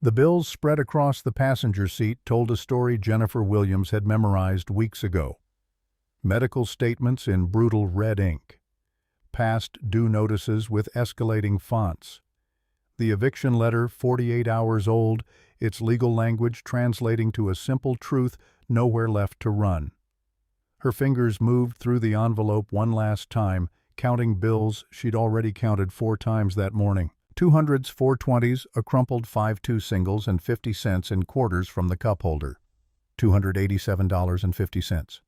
The bills spread across the passenger seat told a story Jennifer Williams had memorized weeks ago. Medical statements in brutal red ink. Past due notices with escalating fonts. The eviction letter, 48 hours old, its legal language translating to a simple truth: nowhere left to run. Her fingers moved through the envelope one last time, counting bills she'd already counted 4 times that morning. 200s, 420s, a crumpled 5-2 singles and 50 cents in quarters from the cup holder. $287.50.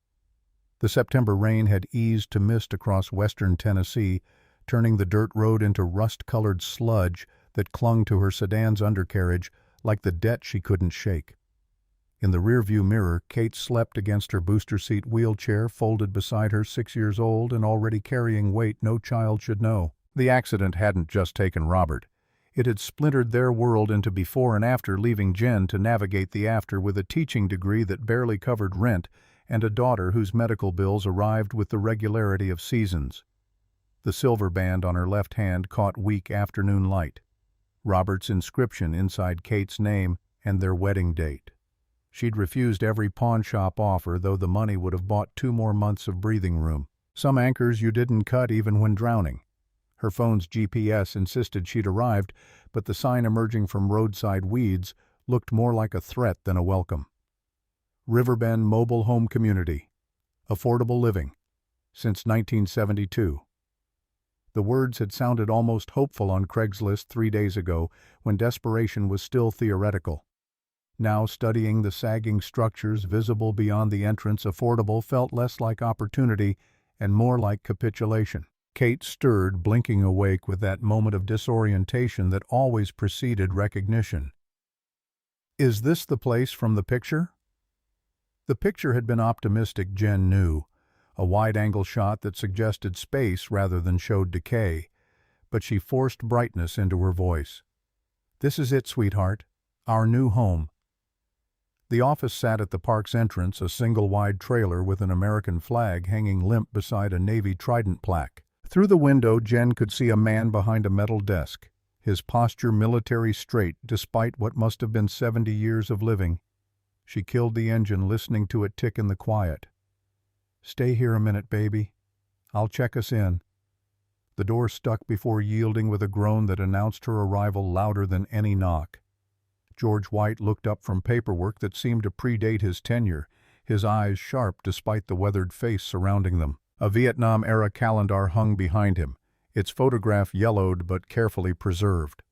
The September rain had eased to mist across western Tennessee, turning the dirt road into rust-colored sludge that clung to her sedan's undercarriage like the debt she couldn't shake. In the rearview mirror, Kate slept against her booster seat wheelchair, folded beside her, 6 years old and already carrying weight no child should know. The accident hadn't just taken Robert. It had splintered their world into before and after, leaving Jen to navigate the after with a teaching degree that barely covered rent and a daughter whose medical bills arrived with the regularity of seasons. The silver band on her left hand caught weak afternoon light. Robert's inscription inside Kate's name and their wedding date. She'd refused every pawnshop offer, though the money would have bought 2 more months of breathing room. Some anchors you didn't cut even when drowning. Her phone's GPS insisted she'd arrived, but the sign emerging from roadside weeds looked more like a threat than a welcome. Riverbend Mobile Home Community. Affordable living. Since 1972. The words had sounded almost hopeful on Craigslist 3 days ago, when desperation was still theoretical. Now, studying the sagging structures visible beyond the entrance, affordable felt less like opportunity and more like capitulation. Kate stirred, blinking awake with that moment of disorientation that always preceded recognition. Is this the place from the picture? The picture had been optimistic, Jen knew, a wide-angle shot that suggested space rather than showed decay, but she forced brightness into her voice. This is it, sweetheart. Our new home. The office sat at the park's entrance, a single-wide trailer with an American flag hanging limp beside a Navy Trident plaque. Through the window, Jen could see a man behind a metal desk, his posture military straight despite what must have been 70 years of living. She killed the engine, listening to it tick in the quiet. Stay here a minute, baby. I'll check us in. The door stuck before yielding with a groan that announced her arrival louder than any knock. George White looked up from paperwork that seemed to predate his tenure, his eyes sharp despite the weathered face surrounding them. A Vietnam-era calendar hung behind him, its photograph yellowed but carefully preserved.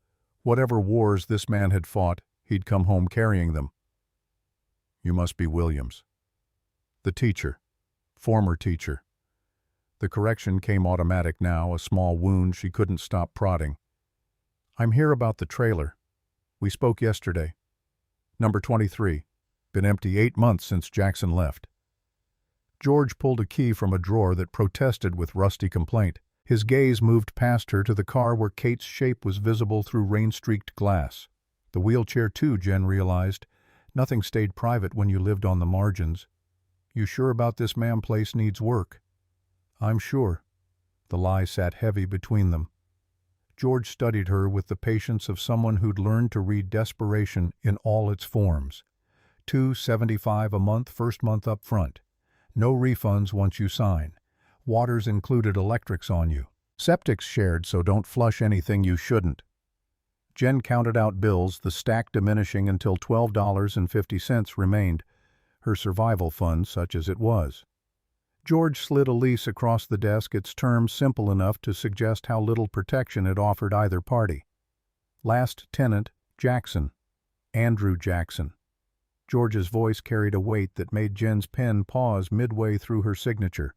Whatever wars this man had fought, he'd come home carrying them. You must be Williams. The teacher. Former teacher. The correction came automatic now, a small wound she couldn't stop prodding. I'm here about the trailer. We spoke yesterday. Number 23. Been empty 8 months since Jackson left. George pulled a key from a drawer that protested with rusty complaint. His gaze moved past her to the car where Kate's shape was visible through rain-streaked glass. The wheelchair too, Jen realized. Nothing stayed private when you lived on the margins. You sure about this man place needs work? I'm sure. The lie sat heavy between them. George studied her with the patience of someone who'd learned to read desperation in all its forms. $275 a month, first month up front. No refunds once you sign. Water's included, electrics on you. Septic's shared, so don't flush anything you shouldn't. Jen counted out bills, the stack diminishing until $12.50 remained, her survival fund such as it was. George slid a lease across the desk, its terms simple enough to suggest how little protection it offered either party. Last tenant, Jackson. Andrew Jackson. George's voice carried a weight that made Jen's pen pause midway through her signature.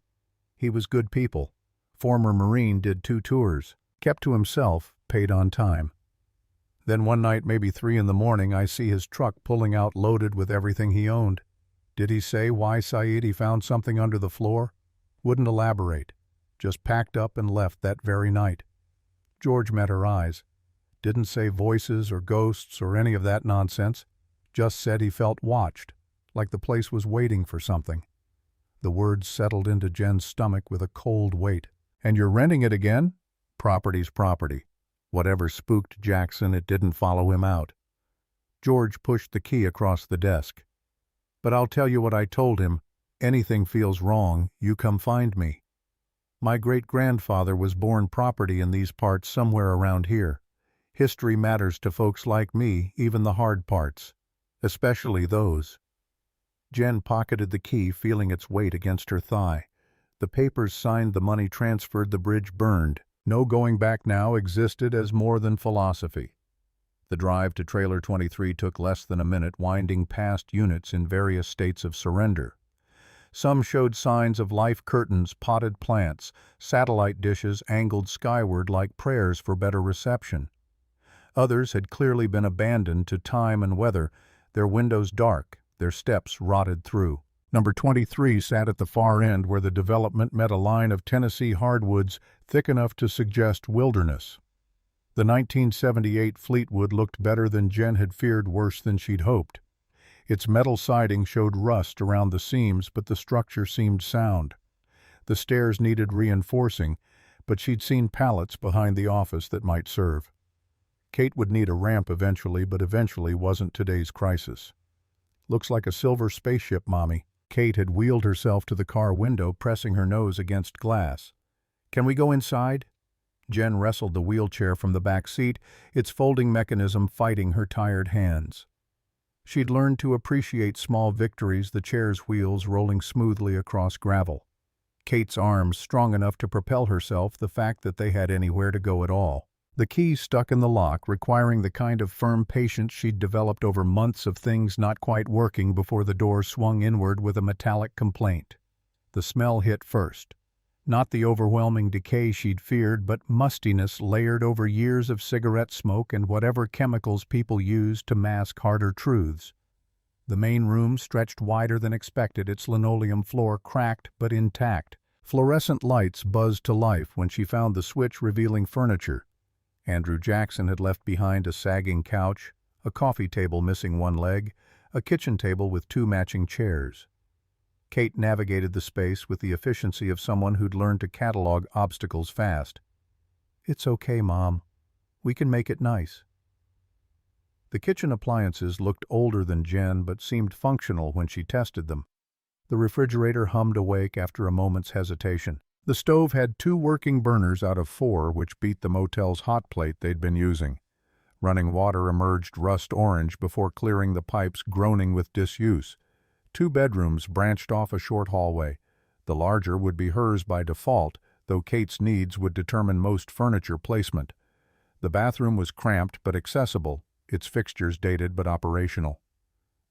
He was good people. Former Marine, did 2 tours. Kept to himself, paid on time. Then one night, maybe 3 in the morning, I see his truck pulling out loaded with everything he owned. Did he say why, Saeed, he found something under the floor? Wouldn't elaborate. Just packed up and left that very night. George met her eyes. Didn't say voices or ghosts or any of that nonsense. Just said he felt watched, like the place was waiting for something. The words settled into Jen's stomach with a cold weight. And you're renting it again? Property's property. Whatever spooked Jackson, it didn't follow him out. George pushed the key across the desk. "But I'll tell you what I told him. Anything feels wrong, you come find me. My great-grandfather was born property in these parts somewhere around here. History matters to folks like me, even the hard parts. Especially those." Jen pocketed the key, feeling its weight against her thigh. The papers signed, the money transferred, the bridge burned. No going back now existed as more than philosophy. The drive to Trailer 23 took less than a minute, winding past units in various states of surrender. Some showed signs of life: curtains, potted plants, satellite dishes angled skyward like prayers for better reception. Others had clearly been abandoned to time and weather, their windows dark, their steps rotted through. Number 23 sat at the far end where the development met a line of Tennessee hardwoods thick enough to suggest wilderness. The 1978 Fleetwood looked better than Jen had feared, worse than she'd hoped. Its metal siding showed rust around the seams, but the structure seemed sound. The stairs needed reinforcing, but she'd seen pallets behind the office that might serve. Kate would need a ramp eventually, but eventually wasn't today's crisis. "Looks like a silver spaceship, Mommy." Kate had wheeled herself to the car window, pressing her nose against glass. "Can we go inside?" Jen wrestled the wheelchair from the back seat, its folding mechanism fighting her tired hands. She'd learned to appreciate small victories, the chair's wheels rolling smoothly across gravel. Kate's arms strong enough to propel herself, the fact that they had anywhere to go at all. The key stuck in the lock, requiring the kind of firm patience she'd developed over months of things not quite working before the door swung inward with a metallic complaint. The smell hit first. Not the overwhelming decay she'd feared, but mustiness layered over years of cigarette smoke and whatever chemicals people used to mask harder truths. The main room stretched wider than expected, its linoleum floor cracked but intact. Fluorescent lights buzzed to life when she found the switch revealing furniture. Andrew Jackson had left behind a sagging couch, a coffee table missing one leg, a kitchen table with 2 matching chairs. Kate navigated the space with the efficiency of someone who'd learned to catalog obstacles fast. "It's okay, Mom. We can make it nice." The kitchen appliances looked older than Jen, but seemed functional when she tested them. The refrigerator hummed awake after a moment's hesitation. The stove had 2 working burners out of 4, which beat the motel's hot plate they'd been using. Running water emerged rust orange before clearing the pipes, groaning with disuse. 2 bedrooms branched off a short hallway. The larger would be hers by default, though Kate's needs would determine most furniture placement. The bathroom was cramped but accessible, its fixtures dated but operational.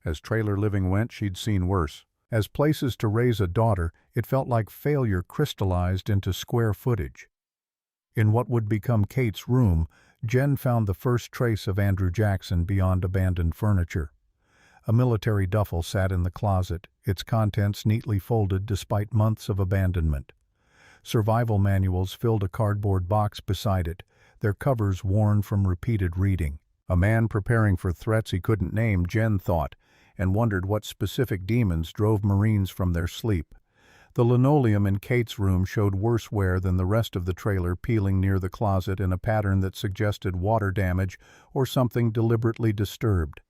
As trailer living went, she'd seen worse. As places to raise a daughter, it felt like failure crystallized into square footage. In what would become Kate's room, Jen found the first trace of Andrew Jackson beyond abandoned furniture. A military duffel sat in the closet, its contents neatly folded despite months of abandonment. Survival manuals filled a cardboard box beside it, their covers worn from repeated reading. A man preparing for threats he couldn't name, Jen thought, and wondered what specific demons drove Marines from their sleep. The linoleum in Kate's room showed worse wear than the rest of the trailer, peeling near the closet in a pattern that suggested water damage or something deliberately disturbed.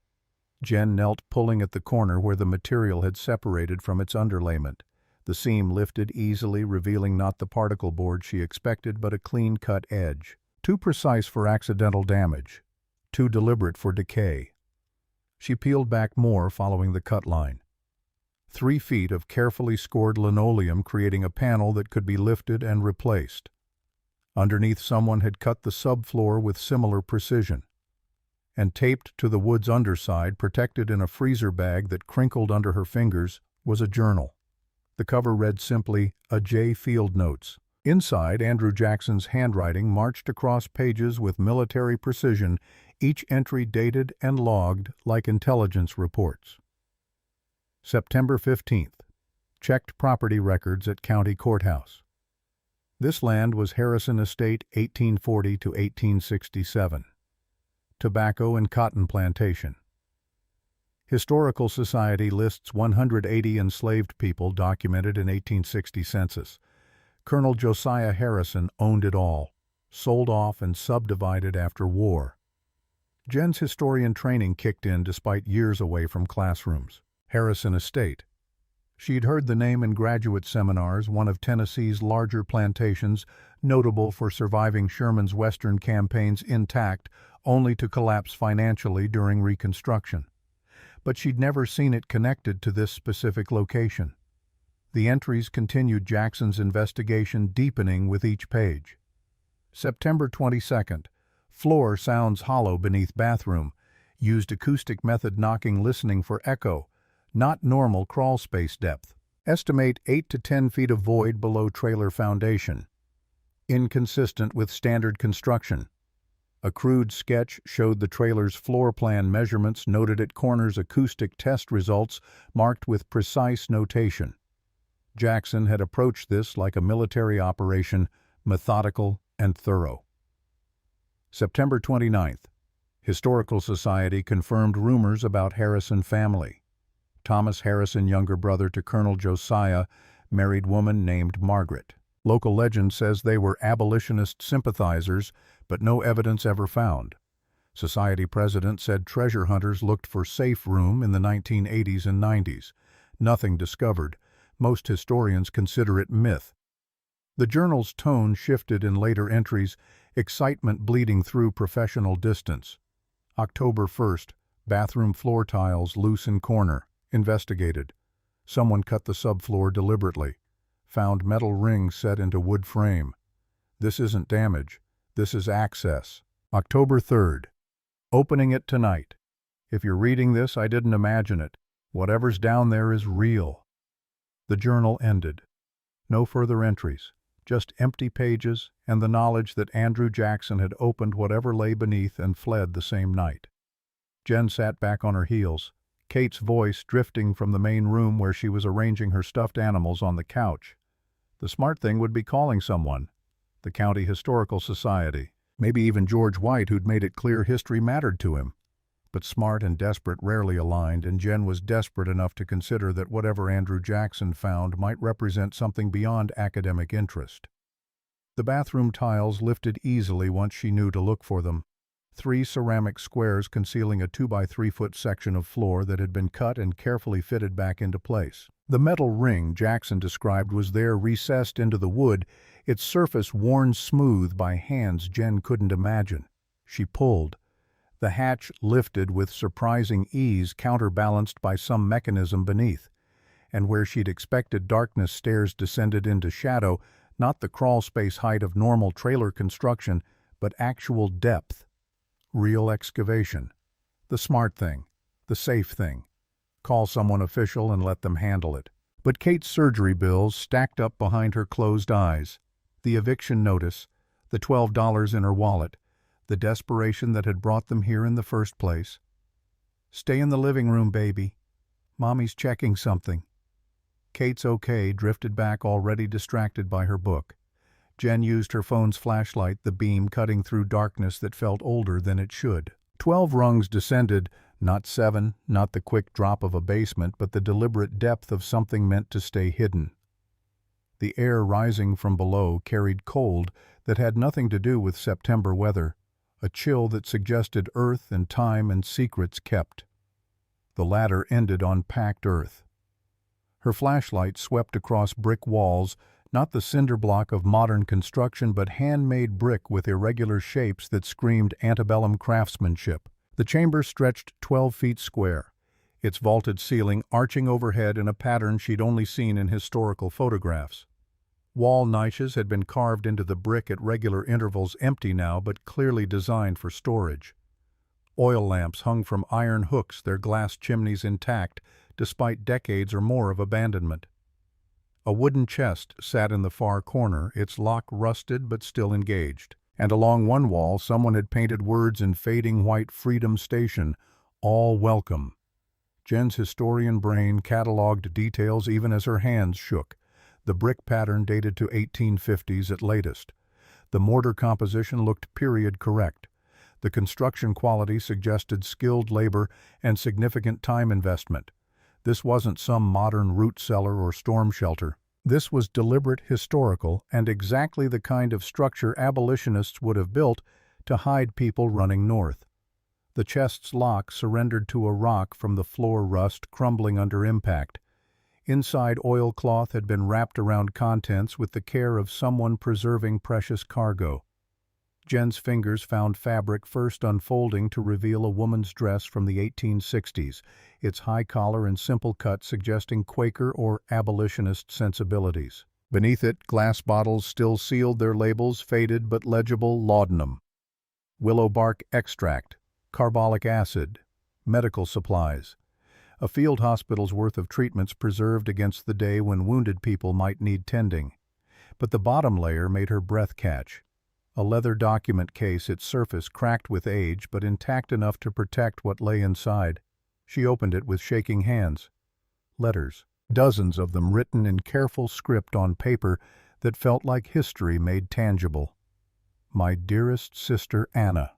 Jen knelt, pulling at the corner where the material had separated from its underlayment. The seam lifted easily, revealing not the particle board she expected, but a clean-cut edge. Too precise for accidental damage. Too deliberate for decay. She peeled back more, following the cut line. 3 feet of carefully scored linoleum, creating a panel that could be lifted and replaced. Underneath, someone had cut the subfloor with similar precision. And taped to the wood's underside, protected in a freezer bag that crinkled under her fingers, was a journal. The cover read simply, "A J. Field Notes." Inside, Andrew Jackson's handwriting marched across pages with military precision, each entry dated and logged like intelligence reports. September 15th. Checked property records at County Courthouse. This land was Harrison Estate, 1840 to 1867. Tobacco and cotton plantation. Historical Society lists 180 enslaved people documented in 1860 census. Colonel Josiah Harrison owned it all, sold off and subdivided after war. Jen's historian training kicked in despite years away from classrooms. Harrison Estate. She'd heard the name in graduate seminars, one of Tennessee's larger plantations, notable for surviving Sherman's Western campaigns intact, only to collapse financially during Reconstruction. But she'd never seen it connected to this specific location. The entries continued Jackson's investigation, deepening with each page. September 22nd. Floor sounds hollow beneath bathroom. Used acoustic method knocking listening for echo. Not normal crawl space depth. Estimate 8 to 10 feet of void below trailer foundation. Inconsistent with standard construction. A crude sketch showed the trailer's floor plan measurements, noted at corners acoustic test results marked with precise notation. Jackson had approached this like a military operation, methodical and thorough. September 29th. Historical Society confirmed rumors about Harrison family. Thomas Harrison, younger brother to Colonel Josiah, married woman named Margaret. Local legend says they were abolitionist sympathizers, but no evidence ever found. Society president said treasure hunters looked for safe room in the 1980s and 90s. Nothing discovered. Most historians consider it myth. The journal's tone shifted in later entries, excitement bleeding through professional distance. October 1st, bathroom floor tiles loose in corner. Investigated. Someone cut the subfloor deliberately. Found metal rings set into wood frame. This isn't damage. This is access. October 3rd. Opening it tonight. If you're reading this, I didn't imagine it. Whatever's down there is real. The journal ended. No further entries. Just empty pages and the knowledge that Andrew Jackson had opened whatever lay beneath and fled the same night. Jen sat back on her heels, Kate's voice drifting from the main room where she was arranging her stuffed animals on the couch. The smart thing would be calling someone. The County Historical Society. Maybe even George White, who'd made it clear history mattered to him. But smart and desperate rarely aligned, and Jen was desperate enough to consider that whatever Andrew Jackson found might represent something beyond academic interest. The bathroom tiles lifted easily once she knew to look for them. 3 ceramic squares concealing a 2-by-3-foot section of floor that had been cut and carefully fitted back into place. The metal ring Jackson described was there recessed into the wood, its surface worn smooth by hands Jen couldn't imagine. She pulled. The hatch lifted with surprising ease, counterbalanced by some mechanism beneath. And where she'd expected darkness, stairs descended into shadow, not the crawl space height of normal trailer construction, but actual depth. Real excavation. The smart thing. The safe thing. Call someone official and let them handle it. But Kate's surgery bills stacked up behind her closed eyes. The eviction notice, the $12 in her wallet, the desperation that had brought them here in the first place. Stay in the living room, baby. Mommy's checking something. Kate's okay drifted back, already distracted by her book. Jen used her phone's flashlight, the beam cutting through darkness that felt older than it should. 12 rungs descended, not 7, not the quick drop of a basement, but the deliberate depth of something meant to stay hidden. The air rising from below carried cold that had nothing to do with September weather, a chill that suggested earth and time and secrets kept. The latter ended on packed earth. Her flashlight swept across brick walls, not the cinder block of modern construction, but handmade brick with irregular shapes that screamed antebellum craftsmanship. The chamber stretched 12 feet square, its vaulted ceiling arching overhead in a pattern she'd only seen in historical photographs. Wall niches had been carved into the brick at regular intervals, empty now, but clearly designed for storage. Oil lamps hung from iron hooks, their glass chimneys intact, despite decades or more of abandonment. A wooden chest sat in the far corner, its lock rusted but still engaged. And along one wall someone had painted words in fading white, "Freedom Station, all welcome." Jen's historian brain cataloged details even as her hands shook. The brick pattern dated to 1850s at latest. The mortar composition looked period correct. The construction quality suggested skilled labor and significant time investment. This wasn't some modern root cellar or storm shelter. This was deliberate, historical, and exactly the kind of structure abolitionists would have built to hide people running north. The chest's lock surrendered to a rock from the floor rust crumbling under impact. Inside oilcloth had been wrapped around contents with the care of someone preserving precious cargo. Jen's fingers found fabric first unfolding to reveal a woman's dress from the 1860s, its high collar and simple cut suggesting Quaker or abolitionist sensibilities. Beneath it, glass bottles still sealed their labels, faded but legible: laudanum, willow bark extract, carbolic acid, medical supplies. A field hospital's worth of treatments preserved against the day when wounded people might need tending. But the bottom layer made her breath catch. A leather document case, its surface cracked with age but intact enough to protect what lay inside. She opened it with shaking hands. Letters, dozens of them written in careful script on paper that felt like history made tangible. My dearest sister Anna,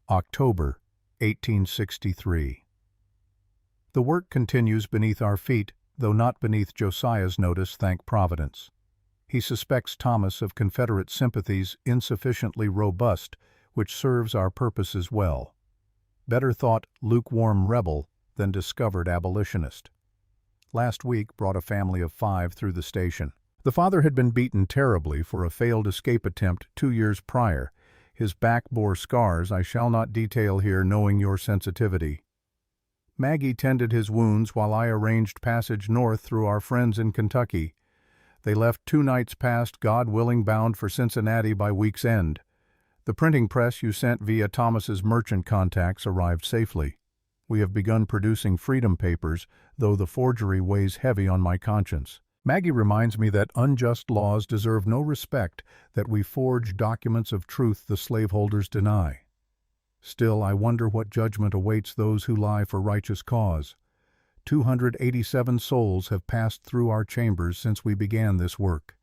October 1863. The work continues beneath our feet, though not beneath Josiah's notice, thank Providence. He suspects Thomas of Confederate sympathies insufficiently robust, which serves our purposes well. Better thought lukewarm rebel than discovered abolitionist. Last week brought a family of 5 through the station. The father had been beaten terribly for a failed escape attempt 2 years prior. His back bore scars I shall not detail here, knowing your sensitivity. Maggie tended his wounds while I arranged passage north through our friends in Kentucky. They left 2 nights past, God willing, bound for Cincinnati by week's end. The printing press you sent via Thomas's merchant contacts arrived safely. We have begun producing freedom papers, though the forgery weighs heavy on my conscience. Maggie reminds me that unjust laws deserve no respect, that we forge documents of truth the slaveholders deny. Still, I wonder what judgment awaits those who lie for righteous cause. 287 souls have passed through our chambers since we began this work.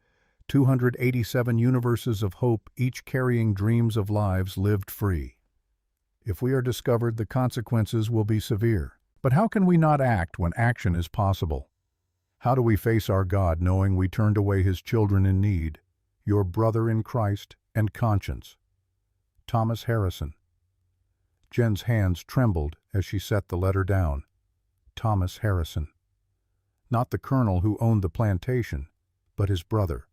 287 universes of hope, each carrying dreams of lives lived free. If we are discovered, the consequences will be severe. But how can we not act when action is possible? How do we face our God knowing we turned away His children in need, your brother in Christ and conscience? Thomas Harrison. Jen's hands trembled as she set the letter down. Thomas Harrison. Not the colonel who owned the plantation, but his brother,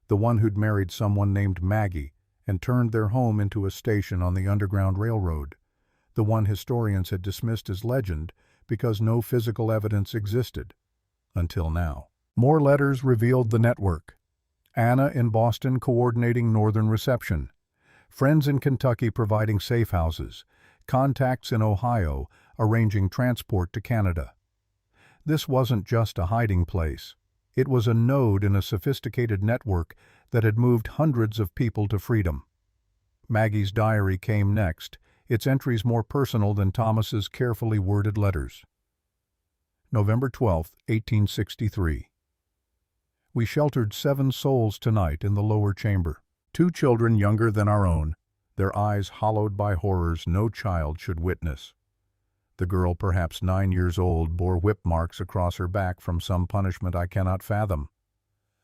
the one who'd married someone named Maggie and turned their home into a station on the Underground Railroad, the one historians had dismissed as legend because no physical evidence existed. Until now. More letters revealed the network. Anna in Boston coordinating northern reception. Friends in Kentucky providing safe houses. Contacts in Ohio arranging transport to Canada. This wasn't just a hiding place. It was a node in a sophisticated network that had moved hundreds of people to freedom. Maggie's diary came next, its entries more personal than Thomas's carefully worded letters. November 12, 1863. We sheltered 7 souls tonight in the lower chamber. 2 children younger than our own, their eyes hollowed by horrors no child should witness. The girl, perhaps 9 years old, bore whip marks across her back from some punishment I cannot fathom.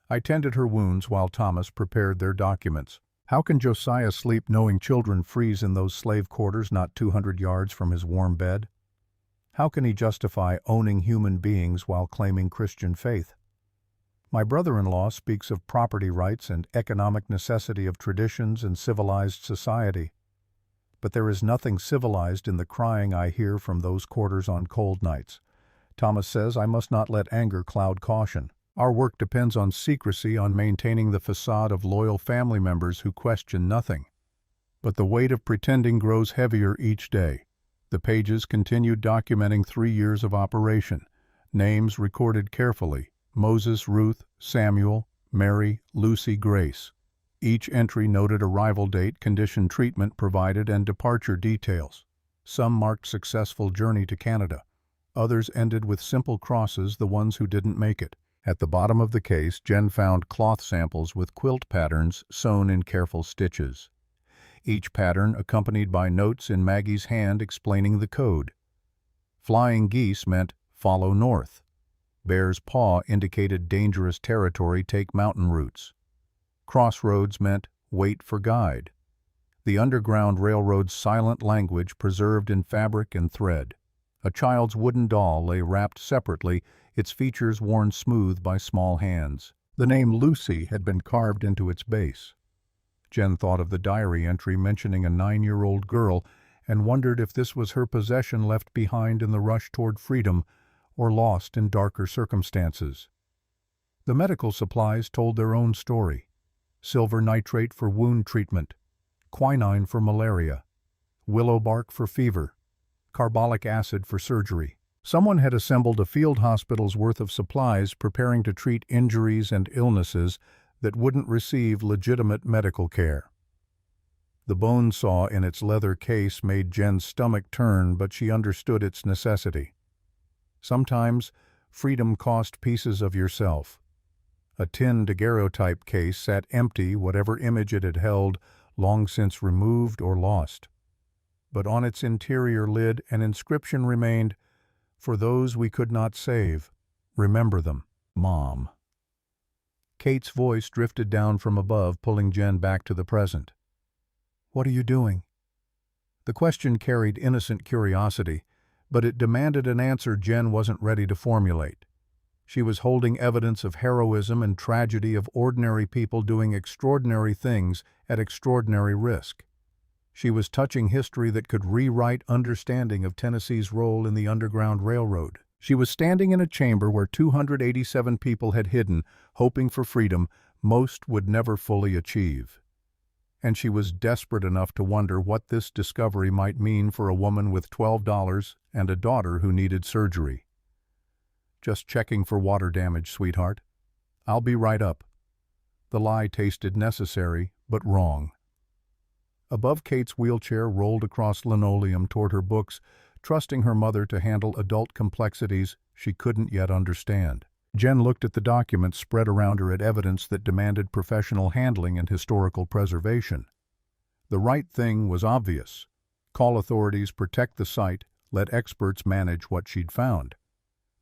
I tended her wounds while Thomas prepared their documents. How can Josiah sleep knowing children freeze in those slave quarters not 200 yards from his warm bed? How can he justify owning human beings while claiming Christian faith? My brother-in-law speaks of property rights and economic necessity of traditions and civilized society. But there is nothing civilized in the crying I hear from those quarters on cold nights. Thomas says I must not let anger cloud caution. Our work depends on secrecy, on maintaining the facade of loyal family members who question nothing. But the weight of pretending grows heavier each day. The pages continued documenting 3 years of operation. Names recorded carefully: Moses, Ruth, Samuel, Mary, Lucy, Grace. Each entry noted arrival date, condition treatment provided, and departure details. Some marked successful journey to Canada. Others ended with simple crosses, the ones who didn't make it. At the bottom of the case, Jen found cloth samples with quilt patterns sewn in careful stitches. Each pattern accompanied by notes in Maggie's hand explaining the code. Flying geese meant follow north. Bear's paw indicated dangerous territory, take mountain routes. Crossroads meant wait for guide. the Underground Railroad's silent language preserved in fabric and thread. A child's wooden doll lay wrapped separately, its features worn smooth by small hands. The name Lucy had been carved into its base. Jen thought of the diary entry mentioning a 9-year-old girl and wondered if this was her possession left behind in the rush toward freedom or lost in darker circumstances. The medical supplies told their own story. Silver nitrate for wound treatment, quinine for malaria, willow bark for fever, carbolic acid for surgery. Someone had assembled a field hospital's worth of supplies preparing to treat injuries and illnesses that wouldn't receive legitimate medical care. The bone saw in its leather case made Jen's stomach turn, but she understood its necessity. Sometimes, freedom cost pieces of yourself. A tin daguerreotype case sat empty, whatever image it had held, long since removed or lost. But on its interior lid an inscription remained, "For those we could not save, remember them, Mom." Kate's voice drifted down from above, pulling Jen back to the present. "What are you doing?" The question carried innocent curiosity, but it demanded an answer Jen wasn't ready to formulate. She was holding evidence of heroism and tragedy of ordinary people doing extraordinary things at extraordinary risk. She was touching history that could rewrite understanding of Tennessee's role in the Underground Railroad. She was standing in a chamber where 287 people had hidden, hoping for freedom most would never fully achieve. And she was desperate enough to wonder what this discovery might mean for a woman with $12 and a daughter who needed surgery. "Just checking for water damage, sweetheart. I'll be right up." The lie tasted necessary, but wrong. Above Kate's wheelchair rolled across linoleum toward her books, trusting her mother to handle adult complexities she couldn't yet understand. Jen looked at the documents spread around her at evidence that demanded professional handling and historical preservation. The right thing was obvious. Call authorities, protect the site, let experts manage what she'd found.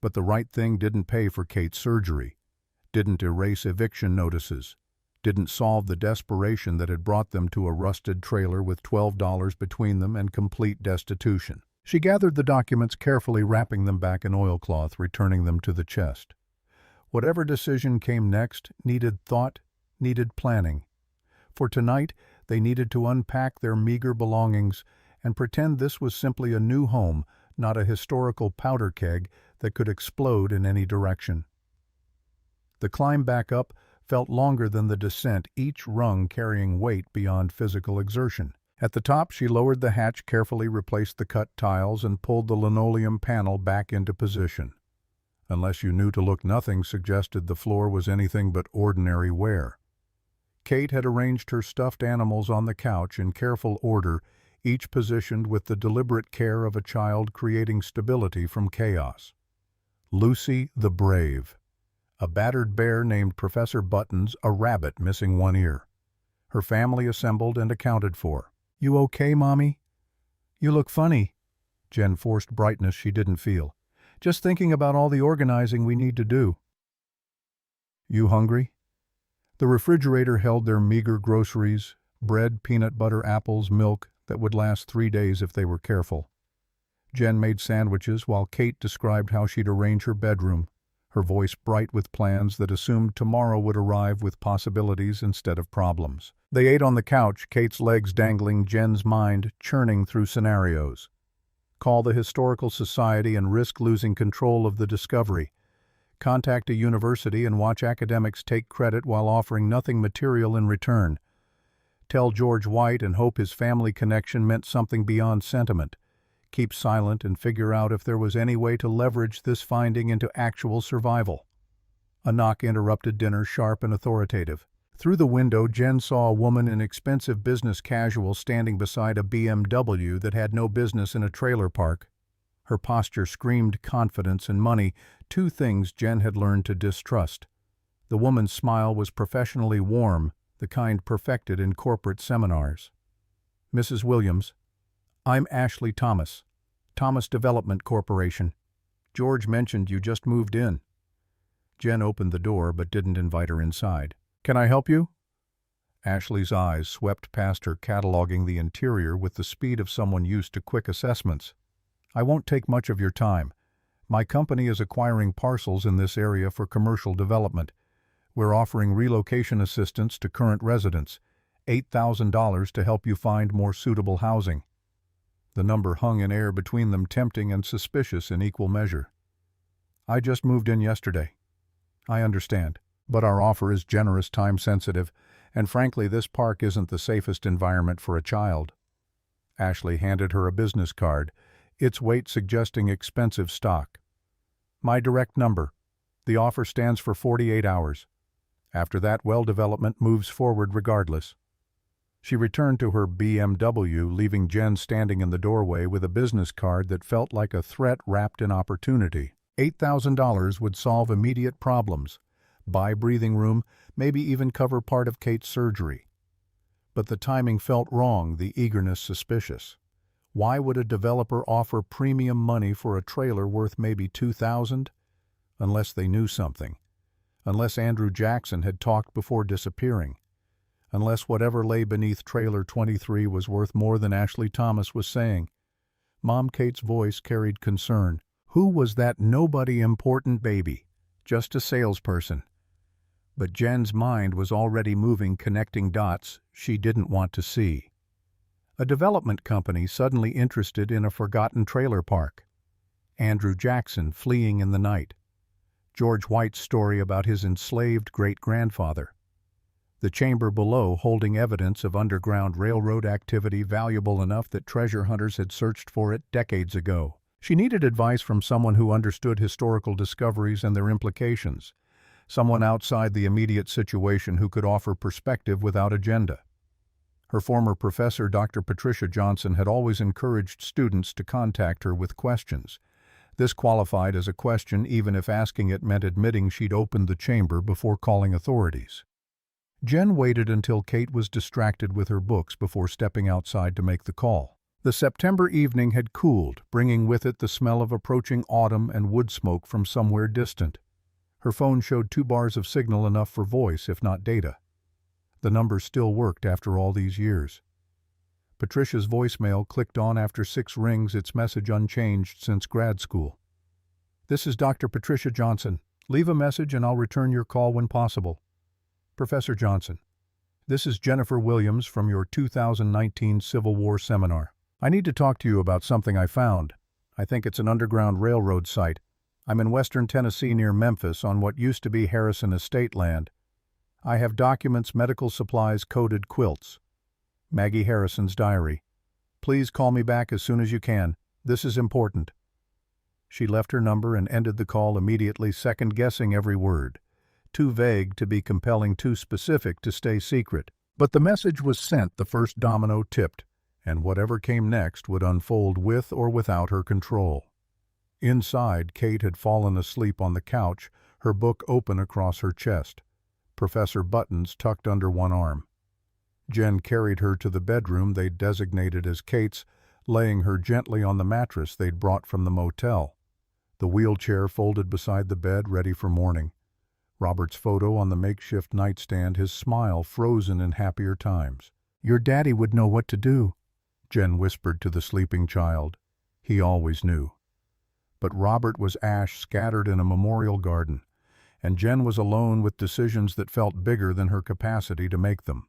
But the right thing didn't pay for Kate's surgery, didn't erase eviction notices, didn't solve the desperation that had brought them to a rusted trailer with $12 between them and complete destitution. She gathered the documents carefully, wrapping them back in oilcloth, returning them to the chest. Whatever decision came next needed thought, needed planning. For tonight, they needed to unpack their meager belongings and pretend this was simply a new home, not a historical powder keg that could explode in any direction. The climb back up felt longer than the descent, each rung carrying weight beyond physical exertion. At the top, she lowered the hatch, carefully replaced the cut tiles, and pulled the linoleum panel back into position. Unless you knew to look, nothing suggested the floor was anything but ordinary wear. Kate had arranged her stuffed animals on the couch in careful order, each positioned with the deliberate care of a child creating stability from chaos. Lucy the Brave. A battered bear named Professor Buttons, a rabbit missing one ear. Her family assembled and accounted for. "You okay, Mommy? You look funny." Jen forced brightness she didn't feel. "Just thinking about all the organizing we need to do." "You hungry?" The refrigerator held their meager groceries, bread, peanut butter, apples, milk that would last 3 days if they were careful. Jen made sandwiches while Kate described how she'd arrange her bedroom, her voice bright with plans that assumed tomorrow would arrive with possibilities instead of problems. They ate on the couch, Kate's legs dangling, Jen's mind churning through scenarios. Call the Historical Society and risk losing control of the discovery. Contact a university and watch academics take credit while offering nothing material in return. Tell George White and hope his family connection meant something beyond sentiment. Keep silent and figure out if there was any way to leverage this finding into actual survival. A knock interrupted dinner, sharp and authoritative. Through the window, Jen saw a woman in expensive business casual standing beside a BMW that had no business in a trailer park. Her posture screamed confidence and money, two things Jen had learned to distrust. The woman's smile was professionally warm, the kind perfected in corporate seminars. "Mrs. Williams, I'm Ashley Thomas, Thomas Development Corporation. George mentioned you just moved in." Jen opened the door but didn't invite her inside. "Can I help you?" Ashley's eyes swept past her, cataloging the interior with the speed of someone used to quick assessments. "I won't take much of your time. My company is acquiring parcels in this area for commercial development. We're offering relocation assistance to current residents, $8,000 to help you find more suitable housing." The number hung in air between them, tempting and suspicious in equal measure. "I just moved in yesterday." "I understand, but our offer is generous, time-sensitive, and frankly, this park isn't the safest environment for a child." Ashley handed her a business card, its weight suggesting expensive stock. "My direct number. The offer stands for 48 hours. After that, well development moves forward regardless." She returned to her BMW, leaving Jen standing in the doorway with a business card that felt like a threat wrapped in opportunity. $8,000 would solve immediate problems, buy breathing room, maybe even cover part of Kate's surgery. But the timing felt wrong, the eagerness suspicious. Why would a developer offer premium money for a trailer worth maybe $2,000? Unless they knew something. Unless Andrew Jackson had talked before disappearing. Unless whatever lay beneath trailer 23 was worth more than Ashley Thomas was saying. Mom Kate's voice carried concern. Who was that nobody important baby? Just a salesperson. But Jen's mind was already moving, connecting dots she didn't want to see. A development company suddenly interested in a forgotten trailer park. Andrew Jackson fleeing in the night. George White's story about his enslaved great-grandfather. The chamber below holding evidence of Underground Railroad activity valuable enough that treasure hunters had searched for it decades ago. She needed advice from someone who understood historical discoveries and their implications. Someone outside the immediate situation who could offer perspective without agenda. Her former professor, Dr. Patricia Johnson, had always encouraged students to contact her with questions. This qualified as a question even if asking it meant admitting she'd opened the chamber before calling authorities. Jen waited until Kate was distracted with her books before stepping outside to make the call. The September evening had cooled, bringing with it the smell of approaching autumn and wood smoke from somewhere distant. Her phone showed 2 bars of signal, enough for voice, if not data. The number still worked after all these years. Patricia's voicemail clicked on after 6 rings, its message unchanged since grad school. "This is Dr. Patricia Johnson. Leave a message and I'll return your call when possible." "Professor Johnson, this is Jennifer Williams from your 2019 Civil War seminar. I need to talk to you about something I found. I think it's an Underground Railroad site. I'm in western Tennessee near Memphis on what used to be Harrison Estate land. I have documents, medical supplies, coded quilts. Maggie Harrison's diary. Please call me back as soon as you can. This is important." She left her number and ended the call immediately, second-guessing every word. Too vague to be compelling, too specific to stay secret. But the message was sent, the first domino tipped, and whatever came next would unfold with or without her control. Inside, Kate had fallen asleep on the couch, her book open across her chest, Professor Buttons tucked under one arm. Jen carried her to the bedroom they'd designated as Kate's, laying her gently on the mattress they'd brought from the motel. The wheelchair folded beside the bed, ready for morning. Robert's photo on the makeshift nightstand, his smile frozen in happier times. "Your daddy would know what to do," Jen whispered to the sleeping child. He always knew. But Robert was ash scattered in a memorial garden, and Jen was alone with decisions that felt bigger than her capacity to make them.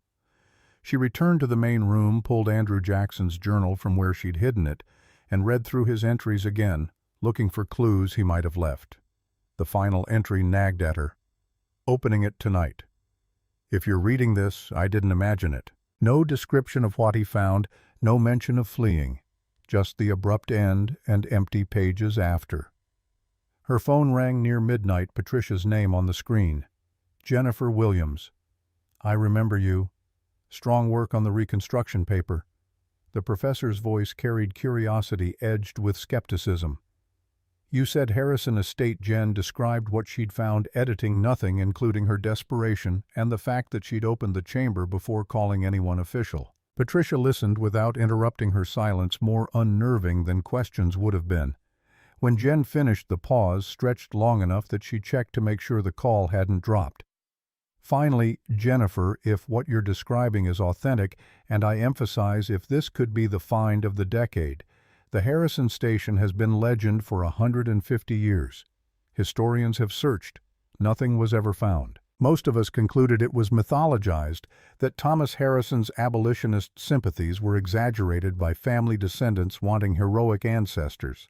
She returned to the main room, pulled Andrew Jackson's journal from where she'd hidden it, and read through his entries again, looking for clues he might have left. The final entry nagged at her. "Opening it tonight. If you're reading this, I didn't imagine it." No description of what he found, no mention of fleeing. Just the abrupt end and empty pages after. Her phone rang near midnight, Patricia's name on the screen. "Jennifer Williams. I remember you. Strong work on the reconstruction paper." The professor's voice carried curiosity edged with skepticism. "You said Harrison Estate." Jen described what she'd found, editing nothing, including her desperation and the fact that she'd opened the chamber before calling anyone official. Patricia listened without interrupting her silence, more unnerving than questions would have been. When Jen finished, the pause stretched long enough that she checked to make sure the call hadn't dropped. Finally, Jennifer, if what you're describing is authentic, and I emphasize if this could be the find of the decade, the Harrison Station has been legend for 150 years. Historians have searched. Nothing was ever found. Most of us concluded it was mythologized, that Thomas Harrison's abolitionist sympathies were exaggerated by family descendants wanting heroic ancestors.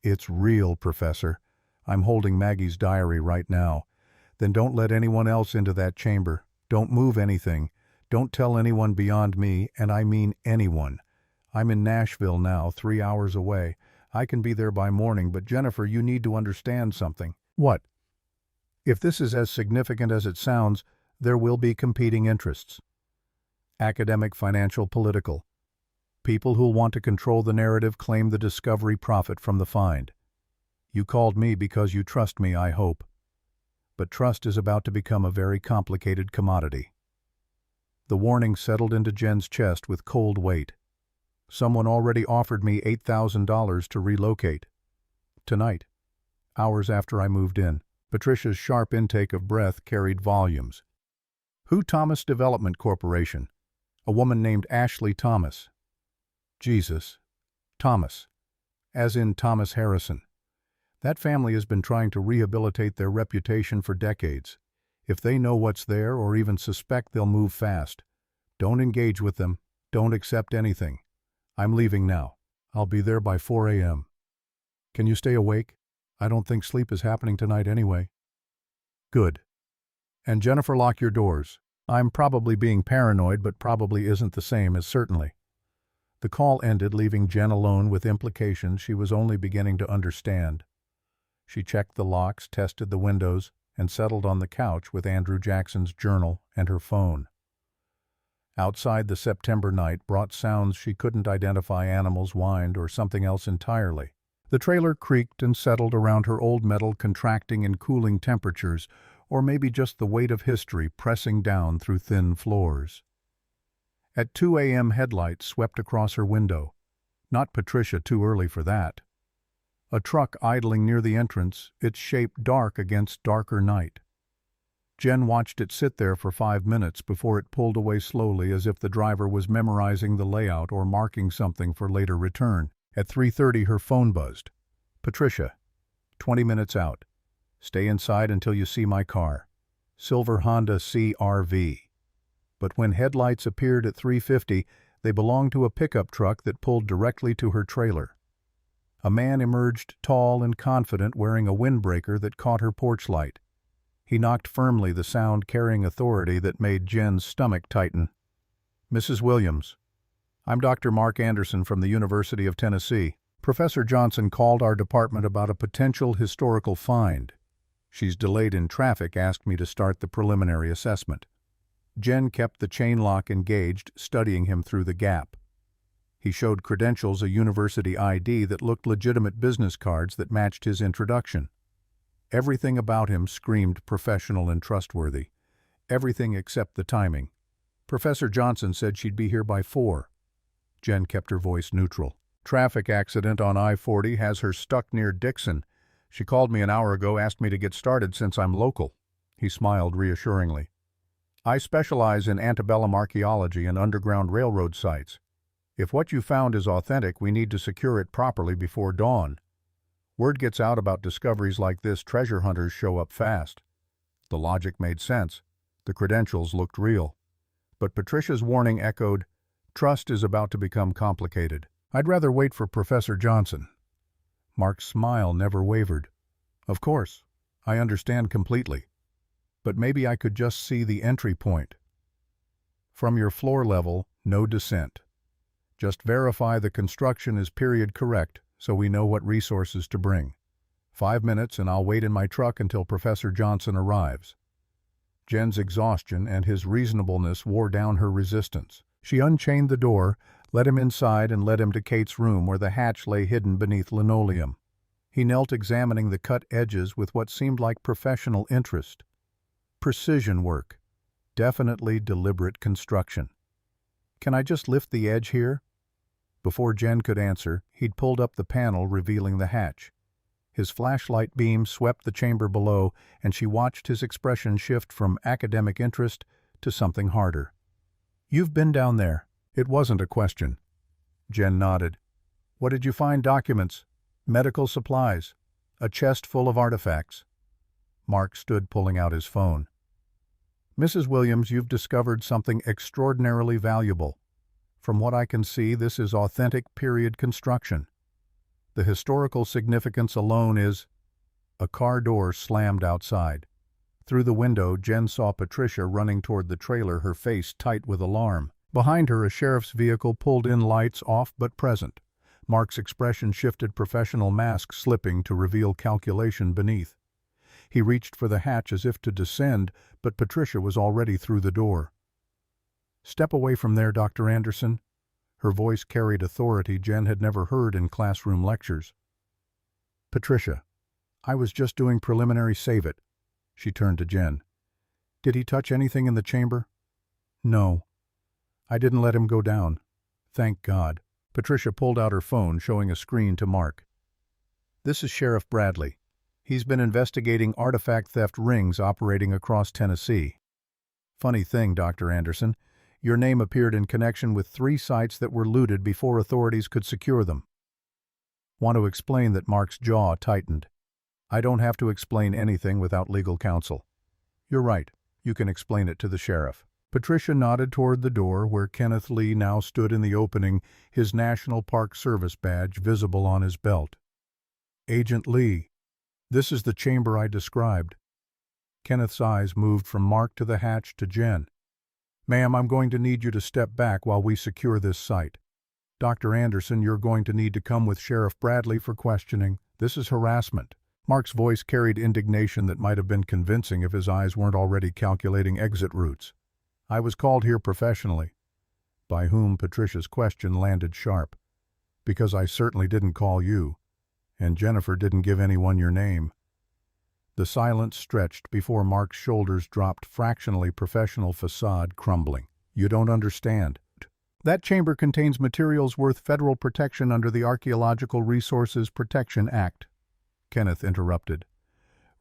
It's real, Professor. I'm holding Maggie's diary right now. Then don't let anyone else into that chamber. Don't move anything. Don't tell anyone beyond me, and I mean anyone. I'm in Nashville now, 3 hours away. I can be there by morning, but Jennifer, you need to understand something. What? If this is as significant as it sounds, there will be competing interests. Academic, financial, political. People who'll want to control the narrative claim the discovery profit from the find. You called me because you trust me, I hope. But trust is about to become a very complicated commodity. The warning settled into Jen's chest with cold weight. Someone already offered me $8,000 to relocate. Tonight, hours after I moved in. Patricia's sharp intake of breath carried volumes. Who? Thomas Development Corporation. A woman named Ashley Thomas. Jesus. Thomas. As in Thomas Harrison. That family has been trying to rehabilitate their reputation for decades. If they know what's there or even suspect, they'll move fast. Don't engage with them. Don't accept anything. I'm leaving now. I'll be there by 4 a.m. Can you stay awake? I don't think sleep is happening tonight anyway. Good. And Jennifer, lock your doors. I'm probably being paranoid, but probably isn't the same as certainly. The call ended, leaving Jen alone with implications she was only beginning to understand. She checked the locks, tested the windows, and settled on the couch with Andrew Jackson's journal and her phone. Outside, the September night brought sounds she couldn't identify: animals whined or something else entirely. The trailer creaked and settled around her, old metal contracting in cooling temperatures, or maybe just the weight of history pressing down through thin floors. At 2 a.m. headlights swept across her window. Not Patricia, too early for that. A truck idling near the entrance, its shape dark against darker night. Jen watched it sit there for 5 minutes before it pulled away slowly, as if the driver was memorizing the layout or marking something for later return. At 3:30 her phone buzzed. Patricia, 20 minutes out. Stay inside until you see my car. Silver Honda CR-V. But when headlights appeared at 3:50, they belonged to a pickup truck that pulled directly to her trailer. A man emerged, tall and confident, wearing a windbreaker that caught her porch light. He knocked firmly, the sound carrying authority that made Jen's stomach tighten. Mrs. Williams. I'm Dr. Mark Anderson from the University of Tennessee. Professor Johnson called our department about a potential historical find. She's delayed in traffic, asked me to start the preliminary assessment. Jen kept the chain lock engaged, studying him through the gap. He showed credentials, a university ID that looked legitimate, business cards that matched his introduction. Everything about him screamed professional and trustworthy. Everything except the timing. Professor Johnson said she'd be here by 4. Jen kept her voice neutral. Traffic accident on I-40 has her stuck near Dixon. She called me an hour ago, asked me to get started since I'm local. He smiled reassuringly. I specialize in antebellum archaeology and underground railroad sites. If what you found is authentic, we need to secure it properly before dawn. Word gets out about discoveries like this, treasure hunters show up fast. The logic made sense. The credentials looked real. But Patricia's warning echoed, trust is about to become complicated. I'd rather wait for Professor Johnson. Mark's smile never wavered. Of course, I understand completely. But maybe I could just see the entry point. From your floor level, no descent. Just verify the construction is period correct so we know what resources to bring. 5 minutes and I'll wait in my truck until Professor Johnson arrives. Jen's exhaustion and his reasonableness wore down her resistance. She unchained the door, let him inside, and led him to Kate's room where the hatch lay hidden beneath linoleum. He knelt, examining the cut edges with what seemed like professional interest. Precision work. Definitely deliberate construction. Can I just lift the edge here? Before Jen could answer, he'd pulled up the panel, revealing the hatch. His flashlight beam swept the chamber below, and she watched his expression shift from academic interest to something harder. "You've been down there." It wasn't a question. Jen nodded. "What did you find?" "Documents, medical supplies, a chest full of artifacts." Mark stood pulling out his phone. "Mrs. Williams, you've discovered something extraordinarily valuable. From what I can see, this is authentic period construction. The historical significance alone is—" A car door slammed outside. Through the window, Jen saw Patricia running toward the trailer, her face tight with alarm. Behind her, a sheriff's vehicle pulled in, lights off but present. Mark's expression shifted, professional mask slipping to reveal calculation beneath. He reached for the hatch as if to descend, but Patricia was already through the door. "Step away from there, Dr. Anderson." Her voice carried authority Jen had never heard in classroom lectures. "Patricia, I was just doing preliminary. Save it." She turned to Jen. "Did he touch anything in the chamber?" "No. I didn't let him go down. Thank God." Patricia pulled out her phone, showing a screen to Mark. "This is Sheriff Bradley. He's been investigating artifact theft rings operating across Tennessee. Funny thing, Dr. Anderson, your name appeared in connection with 3 sites that were looted before authorities could secure them." "Want to explain that?" Mark's jaw tightened. "I don't have to explain anything without legal counsel." "You're right. You can explain it to the sheriff." Patricia nodded toward the door, where Kenneth Lee now stood in the opening, his National Park Service badge visible on his belt. "Agent Lee, this is the chamber I described." Kenneth's eyes moved from Mark to the hatch to Jen. "Ma'am, I'm going to need you to step back while we secure this site. Dr. Anderson, you're going to need to come with Sheriff Bradley for questioning. This is harassment." Mark's voice carried indignation that might have been convincing if his eyes weren't already calculating exit routes. "I was called here professionally." By whom? Patricia's question landed sharp. "Because I certainly didn't call you. And Jennifer didn't give anyone your name." The silence stretched before Mark's shoulders dropped, fractionally, professional facade crumbling. "You don't understand. That chamber contains materials worth federal protection under the Archaeological Resources Protection Act." Kenneth interrupted.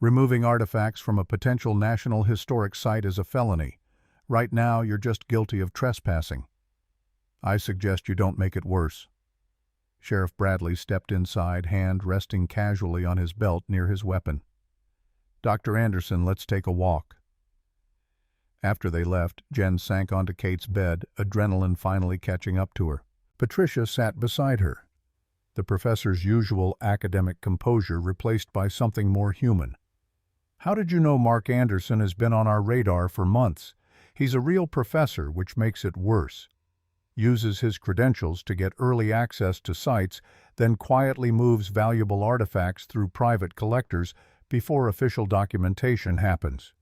"Removing artifacts from a potential National Historic Site is a felony. Right now, you're just guilty of trespassing. I suggest you don't make it worse." Sheriff Bradley stepped inside, hand resting casually on his belt near his weapon. "Dr. Anderson, let's take a walk." After they left, Jen sank onto Kate's bed, adrenaline finally catching up to her. Patricia sat beside her, the professor's usual academic composure replaced by something more human. "How did you know Mark Anderson has been on our radar for months? He's a real professor, which makes it worse. Uses his credentials to get early access to sites, then quietly moves valuable artifacts through private collectors before official documentation happens.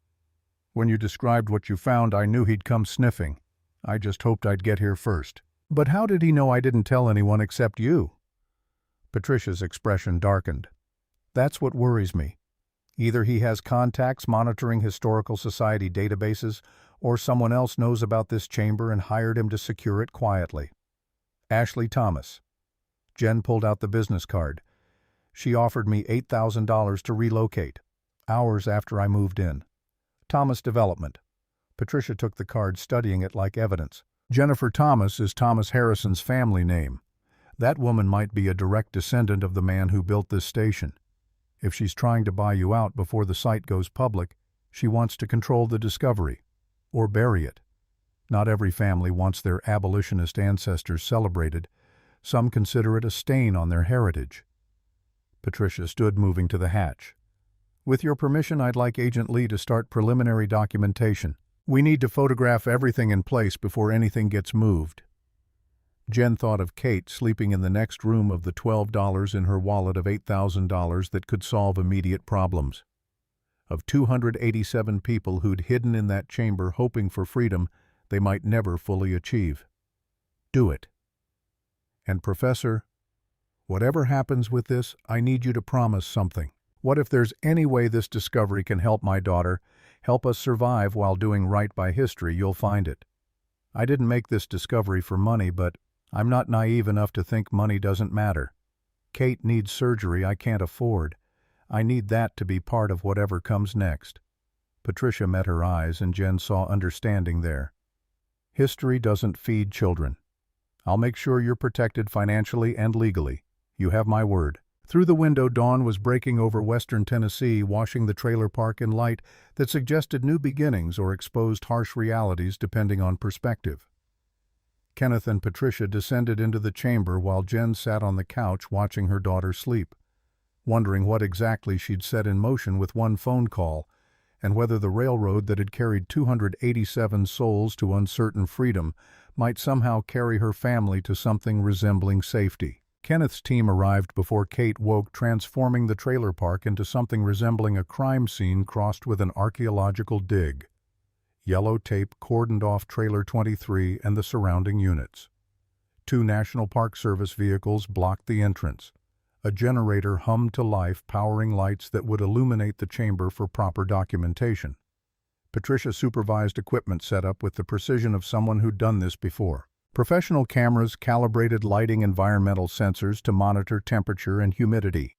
When you described what you found, I knew he'd come sniffing. I just hoped I'd get here first." "But how did he know I didn't tell anyone except you?" Patricia's expression darkened. "That's what worries me. Either he has contacts monitoring historical society databases, or someone else knows about this chamber and hired him to secure it quietly. Ashley Thomas." Jen pulled out the business card. "She offered me $8,000 to relocate, hours after I moved in. Thomas Development." Patricia took the card, studying it like evidence. "Jennifer Thomas is Thomas Harrison's family name. That woman might be a direct descendant of the man who built this station. If she's trying to buy you out before the site goes public, she wants to control the discovery. Or bury it. Not every family wants their abolitionist ancestors celebrated. Some consider it a stain on their heritage." Patricia stood, moving to the hatch. "With your permission, I'd like Agent Lee to start preliminary documentation. We need to photograph everything in place before anything gets moved." Jen thought of Kate sleeping in the next room, of the $12 in her wallet of $8,000 that could solve immediate problems. Of 287 people who'd hidden in that chamber hoping for freedom they might never fully achieve. Do it. "And Professor, whatever happens with this, I need you to promise something. What if there's any way this discovery can help my daughter, help us survive while doing right by history, you'll find it. I didn't make this discovery for money, but I'm not naive enough to think money doesn't matter. Kate needs surgery I can't afford. I need that to be part of whatever comes next." Patricia met her eyes and Jen saw understanding there. "History doesn't feed children. I'll make sure you're protected financially and legally. You have my word." Through the window, dawn was breaking over western Tennessee, washing the trailer park in light that suggested new beginnings or exposed harsh realities depending on perspective. Kenneth and Patricia descended into the chamber while Jen sat on the couch watching her daughter sleep, wondering what exactly she'd set in motion with one phone call, and whether the railroad that had carried 287 souls to uncertain freedom might somehow carry her family to something resembling safety. Kenneth's team arrived before Kate woke, transforming the trailer park into something resembling a crime scene crossed with an archaeological dig. Yellow tape cordoned off Trailer 23 and the surrounding units. 2 National Park Service vehicles blocked the entrance. A generator hummed to life, powering lights that would illuminate the chamber for proper documentation. Patricia supervised equipment setup with the precision of someone who'd done this before. Professional cameras calibrated lighting, environmental sensors to monitor temperature and humidity.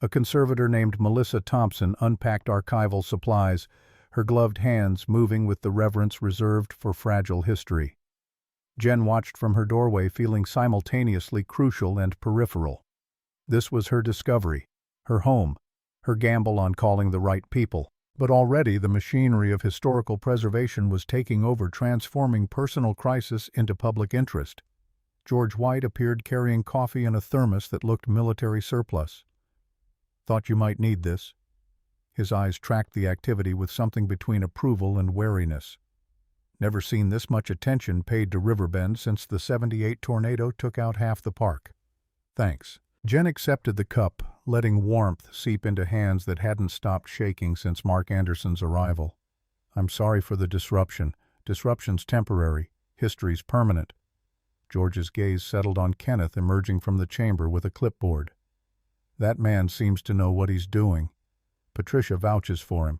A conservator named Melissa Thompson unpacked archival supplies, her gloved hands moving with the reverence reserved for fragile history. Jen watched from her doorway, feeling simultaneously crucial and peripheral. This was her discovery, her home, her gamble on calling the right people. But already the machinery of historical preservation was taking over, transforming personal crisis into public interest. George White appeared carrying coffee in a thermos that looked military surplus. "Thought you might need this." His eyes tracked the activity with something between approval and wariness. "Never seen this much attention paid to Riverbend since the '78 tornado took out half the park." "Thanks." Jen accepted the cup, letting warmth seep into hands that hadn't stopped shaking since Mark Anderson's arrival. "I'm sorry for the disruption. Disruption's temporary. History's permanent." George's gaze settled on Kenneth emerging from the chamber with a clipboard. "That man seems to know what he's doing. Patricia vouches for him.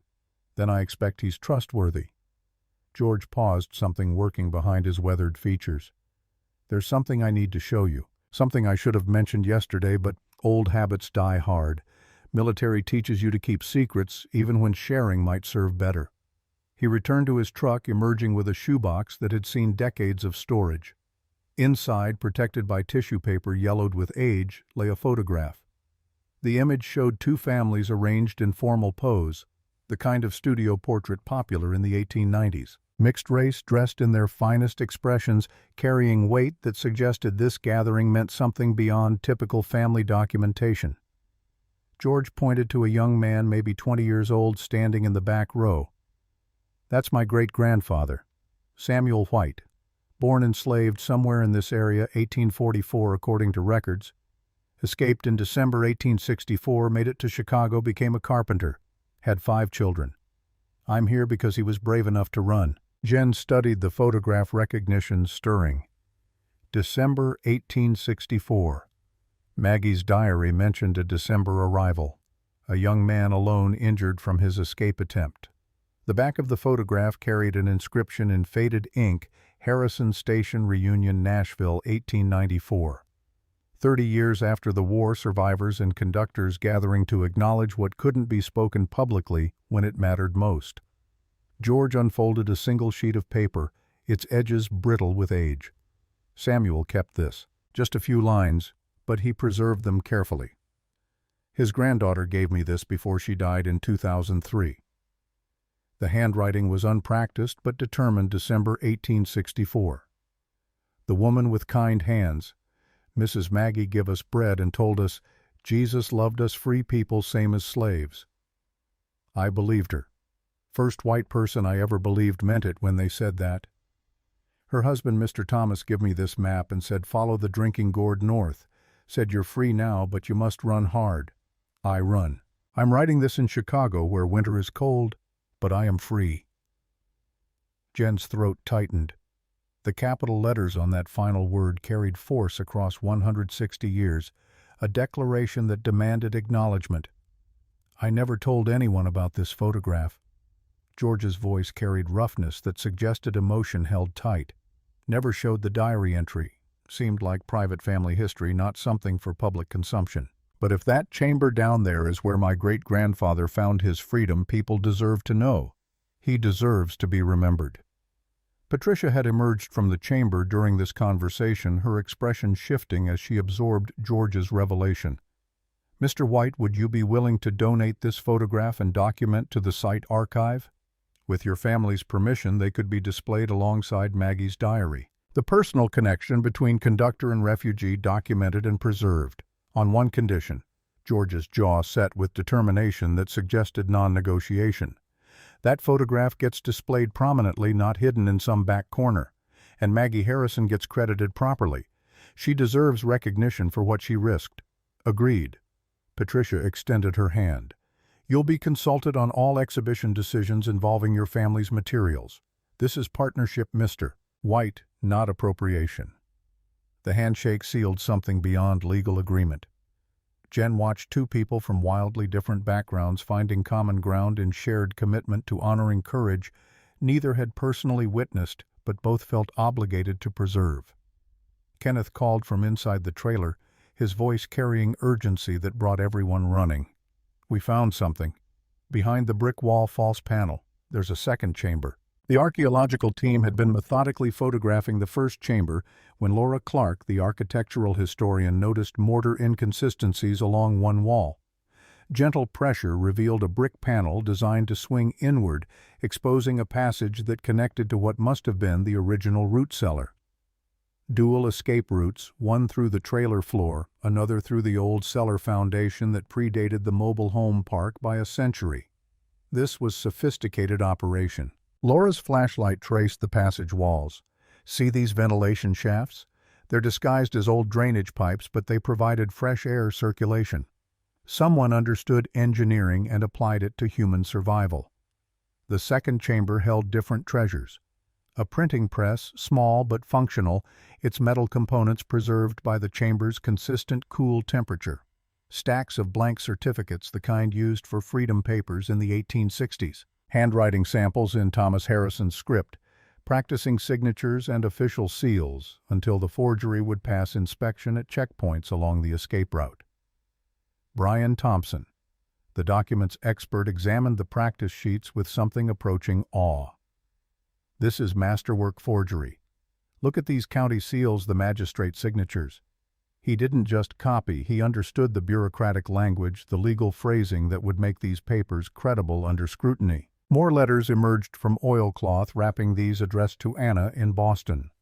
Then I expect he's trustworthy." George paused, something working behind his weathered features. "There's something I need to show you. Something I should have mentioned yesterday, but old habits die hard. Military teaches you to keep secrets, even when sharing might serve better." He returned to his truck, emerging with a shoebox that had seen decades of storage. Inside, protected by tissue paper yellowed with age, lay a photograph. The image showed 2 families arranged in formal pose, the kind of studio portrait popular in the 1890s. Mixed race, dressed in their finest expressions, carrying weight that suggested this gathering meant something beyond typical family documentation. George pointed to a young man, maybe 20 years old, standing in the back row. "That's my great-grandfather, Samuel White. Born enslaved somewhere in this area, 1844 according to records. Escaped in December 1864, made it to Chicago, became a carpenter. Had 5 children. I'm here because he was brave enough to run." Jen studied the photograph, recognition stirring. December 1864. Maggie's diary mentioned a December arrival. A young man alone, injured from his escape attempt. The back of the photograph carried an inscription in faded ink, "Harrison Station Reunion, Nashville, 1894. 30 years after the war, survivors and conductors gathering to acknowledge what couldn't be spoken publicly when it mattered most." George unfolded a single sheet of paper, its edges brittle with age. Samuel kept this. Just a few lines, but he preserved them carefully. "His granddaughter gave me this before she died in 2003. The handwriting was unpracticed but determined. December 1864. The woman with kind hands. Mrs. Maggie give us bread and told us, 'Jesus loved us free people same as slaves.' I believed her. First white person I ever believed meant it when they said that. Her husband, Mr. Thomas, give me this map and said, 'Follow the drinking gourd north.' Said, 'You're free now, but you must run hard.' I run. I'm writing this in Chicago, where winter is cold, but I am free." Jen's throat tightened. The capital letters on that final word carried force across 160 years, a declaration that demanded acknowledgement. "I never told anyone about this photograph." George's voice carried roughness that suggested emotion held tight. "Never showed the diary entry. Seemed like private family history, not something for public consumption." But if that chamber down there is where my great-grandfather found his freedom, people deserve to know. He deserves to be remembered." Patricia had emerged from the chamber during this conversation, her expression shifting as she absorbed George's revelation. "Mr. White, would you be willing to donate this photograph and document to the site archive? With your family's permission, they could be displayed alongside Maggie's diary. The personal connection between conductor and refugee documented and preserved. On one condition." George's jaw set with determination that suggested non-negotiation. "That photograph gets displayed prominently, not hidden in some back corner. And Maggie Harrison gets credited properly. She deserves recognition for what she risked." "Agreed." Patricia extended her hand. "You'll be consulted on all exhibition decisions involving your family's materials. This is partnership, Mr. White, not appropriation." The handshake sealed something beyond legal agreement. Jen watched two people from wildly different backgrounds finding common ground in shared commitment to honoring courage neither had personally witnessed, but both felt obligated to preserve. Kenneth called from inside the trailer, his voice carrying urgency that brought everyone running. "We found something. Behind the brick wall false panel, there's a second chamber." The archaeological team had been methodically photographing the first chamber when Laura Clark, the architectural historian, noticed mortar inconsistencies along one wall. Gentle pressure revealed a brick panel designed to swing inward, exposing a passage that connected to what must have been the original root cellar. Dual escape routes, one through the trailer floor, another through the old cellar foundation that predated the mobile home park by a century. This was sophisticated operation. Laura's flashlight traced the passage walls. "See these ventilation shafts? They're disguised as old drainage pipes, but they provided fresh air circulation. Someone understood engineering and applied it to human survival." The second chamber held different treasures. A printing press, small but functional, its metal components preserved by the chamber's consistent cool temperature. Stacks of blank certificates, the kind used for freedom papers in the 1860s. Handwriting samples in Thomas Harrison's script, practicing signatures and official seals until the forgery would pass inspection at checkpoints along the escape route. Brian Thompson, the document's expert, examined the practice sheets with something approaching awe. "This is masterwork forgery. Look at these county seals, the magistrate signatures." He didn't just copy, he understood the bureaucratic language, the legal phrasing that would make these papers credible under scrutiny. More letters emerged from oilcloth, wrapping these addressed to Anna in Boston.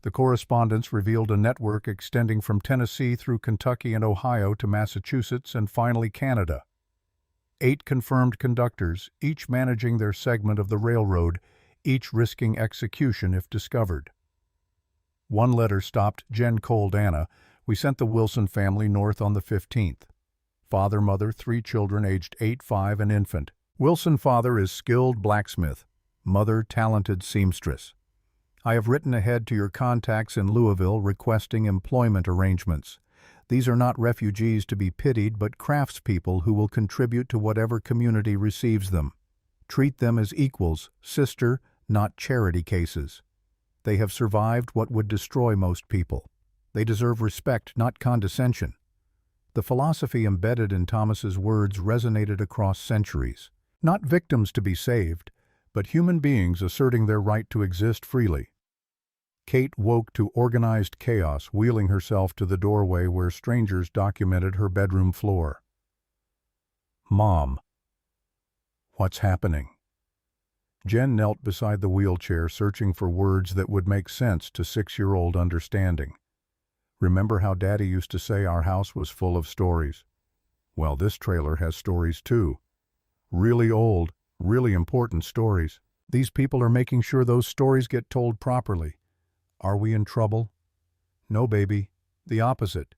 The correspondence revealed a network extending from Tennessee through Kentucky and Ohio to Massachusetts and finally Canada. 8 confirmed conductors, each managing their segment of the railroad, each risking execution if discovered. One letter stopped Jen cold Anna. "We sent the Wilson family north on the 15th. Father, mother, 3 children aged 8, 5, and infant. Wilson father is skilled blacksmith. Mother, talented seamstress. I have written ahead to your contacts in Louisville requesting employment arrangements. These are not refugees to be pitied, but craftspeople who will contribute to whatever community receives them. Treat them as equals, sister, not charity cases. They have survived what would destroy most people. They deserve respect, not condescension." The philosophy embedded in Thomas's words resonated across centuries. Not victims to be saved, but human beings asserting their right to exist freely. Kate woke to organized chaos, wheeling herself to the doorway where strangers documented her bedroom floor. "Mom, what's happening?" Jen knelt beside the wheelchair, searching for words that would make sense to 6-year-old understanding. "Remember how Daddy used to say our house was full of stories? Well, this trailer has stories too. Really old, really important stories. These people are making sure those stories get told properly. Are we in trouble?" "No, baby. The opposite.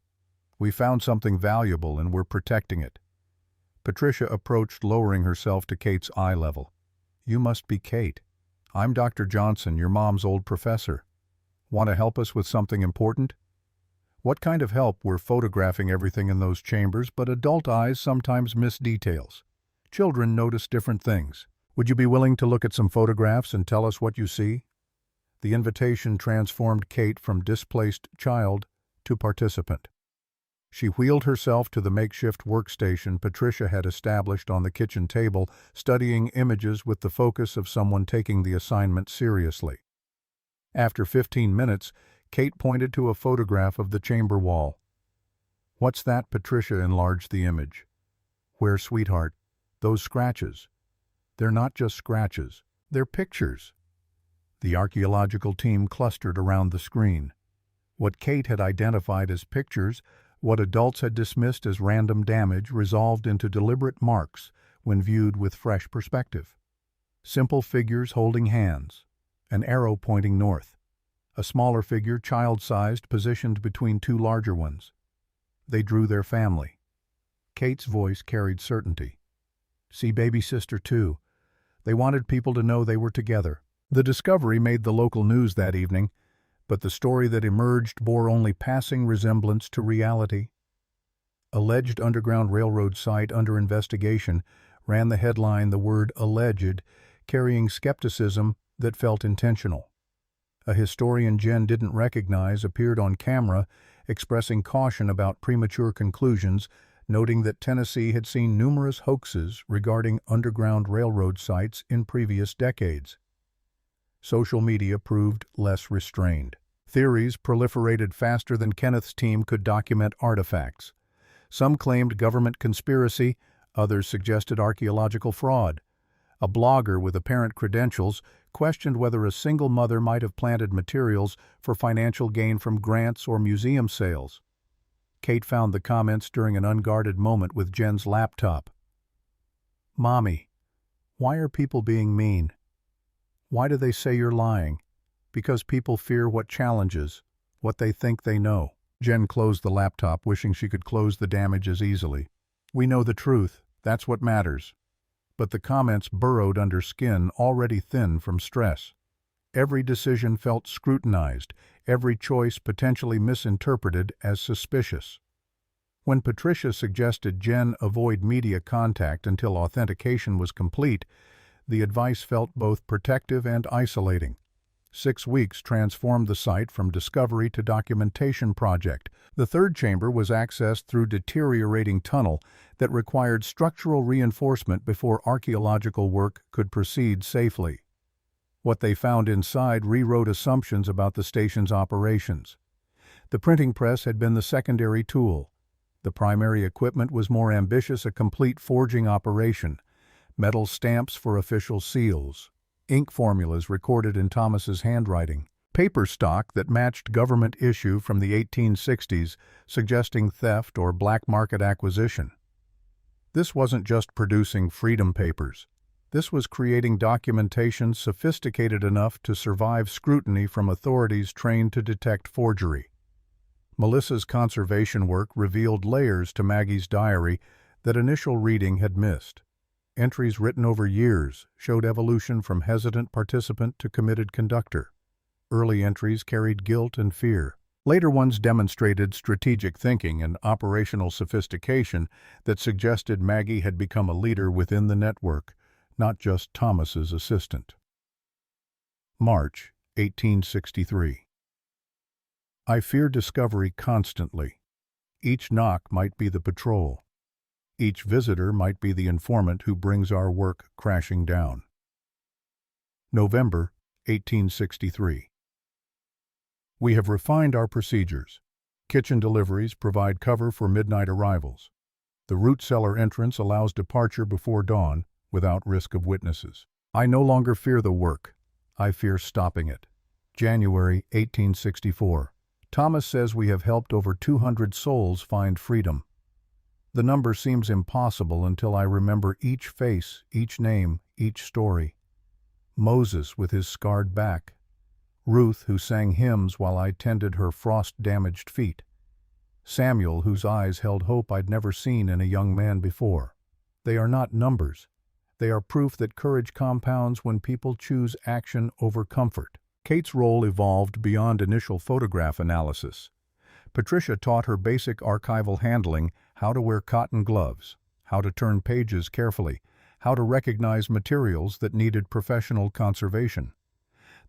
We found something valuable and we're protecting it." Patricia approached, lowering herself to Kate's eye level. "You must be Kate. I'm Dr. Johnson, your mom's old professor. Want to help us with something important?" "What kind of help? We're photographing everything in those chambers, but adult eyes sometimes miss details. Children notice different things. Would you be willing to look at some photographs and tell us what you see?" The invitation transformed Kate from displaced child to participant. She wheeled herself to the makeshift workstation Patricia had established on the kitchen table, studying images with the focus of someone taking the assignment seriously. After 15 minutes, Kate pointed to a photograph of the chamber wall. "What's that?" Patricia enlarged the image. "Where, sweetheart? Those scratches. They're not just scratches. They're pictures." The archaeological team clustered around the screen. What Kate had identified as pictures, what adults had dismissed as random damage, resolved into deliberate marks when viewed with fresh perspective. Simple figures holding hands, an arrow pointing north, a smaller figure, child-sized, positioned between two larger ones. They drew their family. Kate's voice carried certainty. "See baby sister too. They wanted people to know they were together." The discovery made the local news that evening, but the story that emerged bore only passing resemblance to reality. "Alleged Underground Railroad site under investigation," ran the headline, the word alleged carrying skepticism that felt intentional. A historian Jen didn't recognize appeared on camera, expressing caution about premature conclusions, noting that Tennessee had seen numerous hoaxes regarding Underground Railroad sites in previous decades. Social media proved less restrained. Theories proliferated faster than Kenneth's team could document artifacts. Some claimed government conspiracy, others suggested archaeological fraud. A blogger with apparent credentials questioned whether a single mother might have planted materials for financial gain from grants or museum sales. Kate found the comments during an unguarded moment with Jen's laptop. "Mommy, why are people being mean? Why do they say you're lying? Because people fear what challenges, what they think they know." Jen closed the laptop, wishing she could close the damage as easily. "We know the truth. That's what matters." But the comments burrowed under skin already thin from stress. Every decision felt scrutinized, every choice potentially misinterpreted as suspicious. When Patricia suggested Jen avoid media contact until authentication was complete, the advice felt both protective and isolating. 6 weeks transformed the site from discovery to documentation project. The third chamber was accessed through deteriorating tunnel that required structural reinforcement before archaeological work could proceed safely. What they found inside rewrote assumptions about the station's operations. The printing press had been the secondary tool. The primary equipment was more ambitious, a complete forging operation. Metal stamps for official seals. Ink formulas recorded in Thomas's handwriting. Paper stock that matched government issue from the 1860s, suggesting theft or black market acquisition. This wasn't just producing freedom papers. This was creating documentation sophisticated enough to survive scrutiny from authorities trained to detect forgery. Melissa's conservation work revealed layers to Maggie's diary that initial reading had missed. Entries written over years showed evolution from hesitant participant to committed conductor. Early entries carried guilt and fear. Later ones demonstrated strategic thinking and operational sophistication that suggested Maggie had become a leader within the network, not just Thomas's assistant. March 1863. I fear discovery constantly. Each knock might be the patrol. Each visitor might be the informant who brings our work crashing down. November 1863. We have refined our procedures. Kitchen deliveries provide cover for midnight arrivals. The root cellar entrance allows departure before dawn without risk of witnesses. I no longer fear the work. I fear stopping it. January 1864. Thomas says we have helped over 200 souls find freedom. The number seems impossible until I remember each face, each name, each story. Moses with his scarred back. Ruth, who sang hymns while I tended her frost-damaged feet. Samuel, whose eyes held hope I'd never seen in a young man before. They are not numbers. They are proof that courage compounds when people choose action over comfort. Kate's role evolved beyond initial photograph analysis. Patricia taught her basic archival handling, how to wear cotton gloves, how to turn pages carefully, how to recognize materials that needed professional conservation.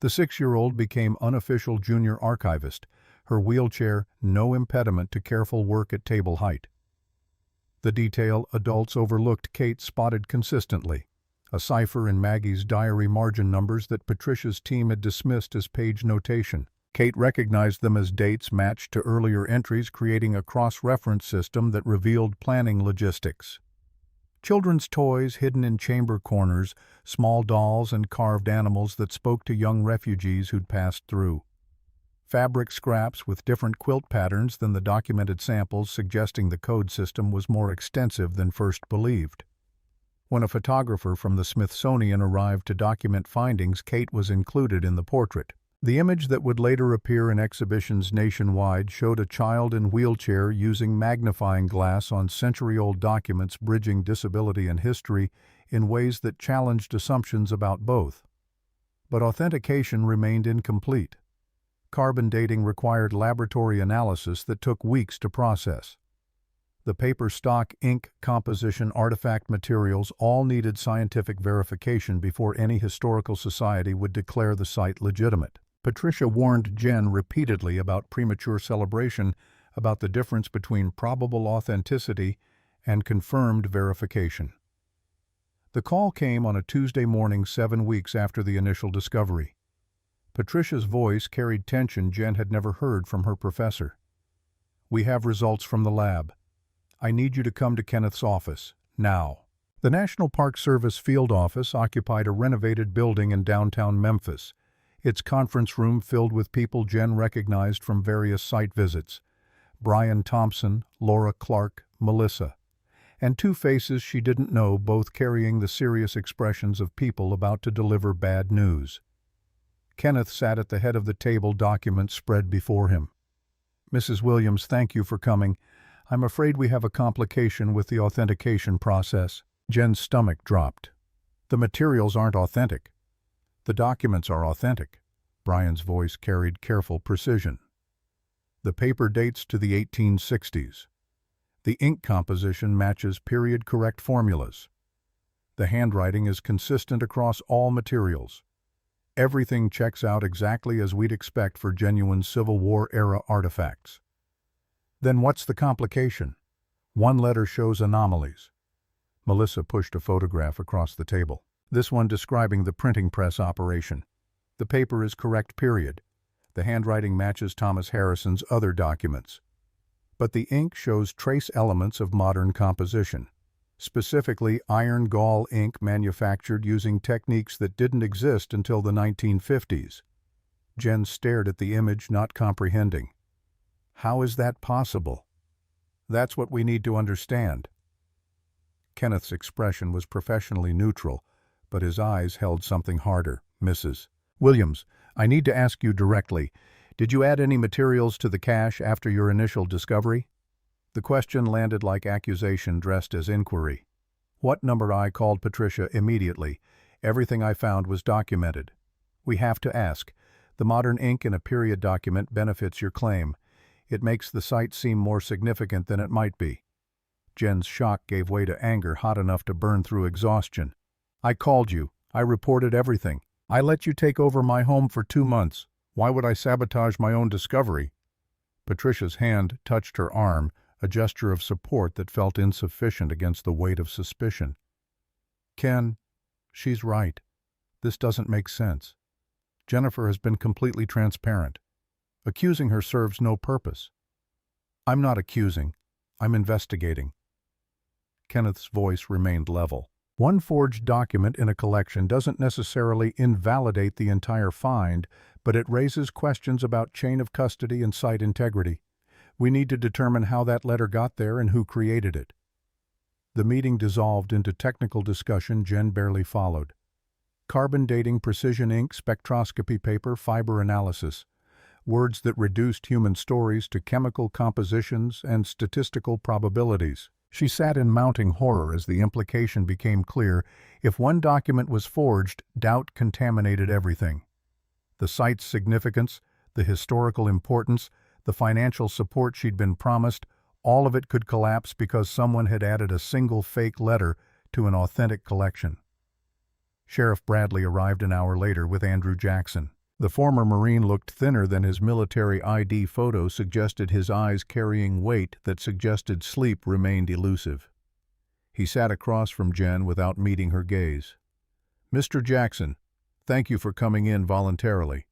The 6-year-old became unofficial junior archivist, her wheelchair no impediment to careful work at table height. The detail adults overlooked Kate spotted consistently, a cipher in Maggie's diary margin numbers that Patricia's team had dismissed as page notation. Kate recognized them as dates matched to earlier entries, creating a cross-reference system that revealed planning logistics. Children's toys hidden in chamber corners, small dolls and carved animals that spoke to young refugees who'd passed through. Fabric scraps with different quilt patterns than the documented samples, suggesting the code system was more extensive than first believed. When a photographer from the Smithsonian arrived to document findings, Kate was included in the portrait. The image that would later appear in exhibitions nationwide showed a child in wheelchair using magnifying glass on century-old documents, bridging disability and history in ways that challenged assumptions about both. But authentication remained incomplete. Carbon dating required laboratory analysis that took weeks to process. The paper, stock, ink, composition, artifact materials all needed scientific verification before any historical society would declare the site legitimate. Patricia warned Jen repeatedly about premature celebration, about the difference between probable authenticity and confirmed verification. The call came on a Tuesday morning 7 weeks after the initial discovery. Patricia's voice carried tension Jen had never heard from her professor. "We have results from the lab. I need you to come to Kenneth's office, now." The National Park Service field office occupied a renovated building in downtown Memphis, its conference room filled with people Jen recognized from various site visits: Brian Thompson, Laura Clark, Melissa, and two faces she didn't know, both carrying the serious expressions of people about to deliver bad news. Kenneth sat at the head of the table, documents spread before him. "Mrs. Williams, thank you for coming. I'm afraid we have a complication with the authentication process." Jen's stomach dropped. "The materials aren't authentic. The documents are authentic." Brian's voice carried careful precision. "The paper dates to the 1860s. The ink composition matches period-correct formulas. The handwriting is consistent across all materials. Everything checks out exactly as we'd expect for genuine Civil War-era artifacts." "Then what's the complication?" "One letter shows anomalies." Melissa pushed a photograph across the table. "This one describing the printing press operation. The paper is correct, period. The handwriting matches Thomas Harrison's other documents. But the ink shows trace elements of modern composition. Specifically, iron gall ink manufactured using techniques that didn't exist until the 1950s. Jen stared at the image, not comprehending. "How is that possible?" "That's what we need to understand." Kenneth's expression was professionally neutral, but his eyes held something harder. "Mrs. Williams, I need to ask you directly. Did you add any materials to the cache after your initial discovery?" The question landed like accusation dressed as inquiry. "What number?" I called Patricia immediately. "Everything I found was documented." "We have to ask. The modern ink in a period document benefits your claim. It makes the site seem more significant than it might be." Jen's shock gave way to anger hot enough to burn through exhaustion. "I called you. I reported everything. I let you take over my home for 2 months. Why would I sabotage my own discovery?" Patricia's hand touched her arm, a gesture of support that felt insufficient against the weight of suspicion. "Ken, she's right. This doesn't make sense. Jennifer has been completely transparent. Accusing her serves no purpose." "I'm not accusing. I'm investigating." Kenneth's voice remained level. "One forged document in a collection doesn't necessarily invalidate the entire find, but it raises questions about chain of custody and site integrity. We need to determine how that letter got there and who created it." The meeting dissolved into technical discussion Jen barely followed. Carbon dating, precision ink, spectroscopy paper, fiber analysis. Words that reduced human stories to chemical compositions and statistical probabilities. She sat in mounting horror as the implication became clear. If one document was forged, doubt contaminated everything. The site's significance, the historical importance, the financial support she'd been promised, all of it could collapse because someone had added a single fake letter to an authentic collection. Sheriff Bradley arrived an hour later with Andrew Jackson. The former Marine looked thinner than his military ID photo suggested. His eyes carrying weight that suggested sleep remained elusive. He sat across from Jen without meeting her gaze. "Mr. Jackson, thank you for coming in voluntarily."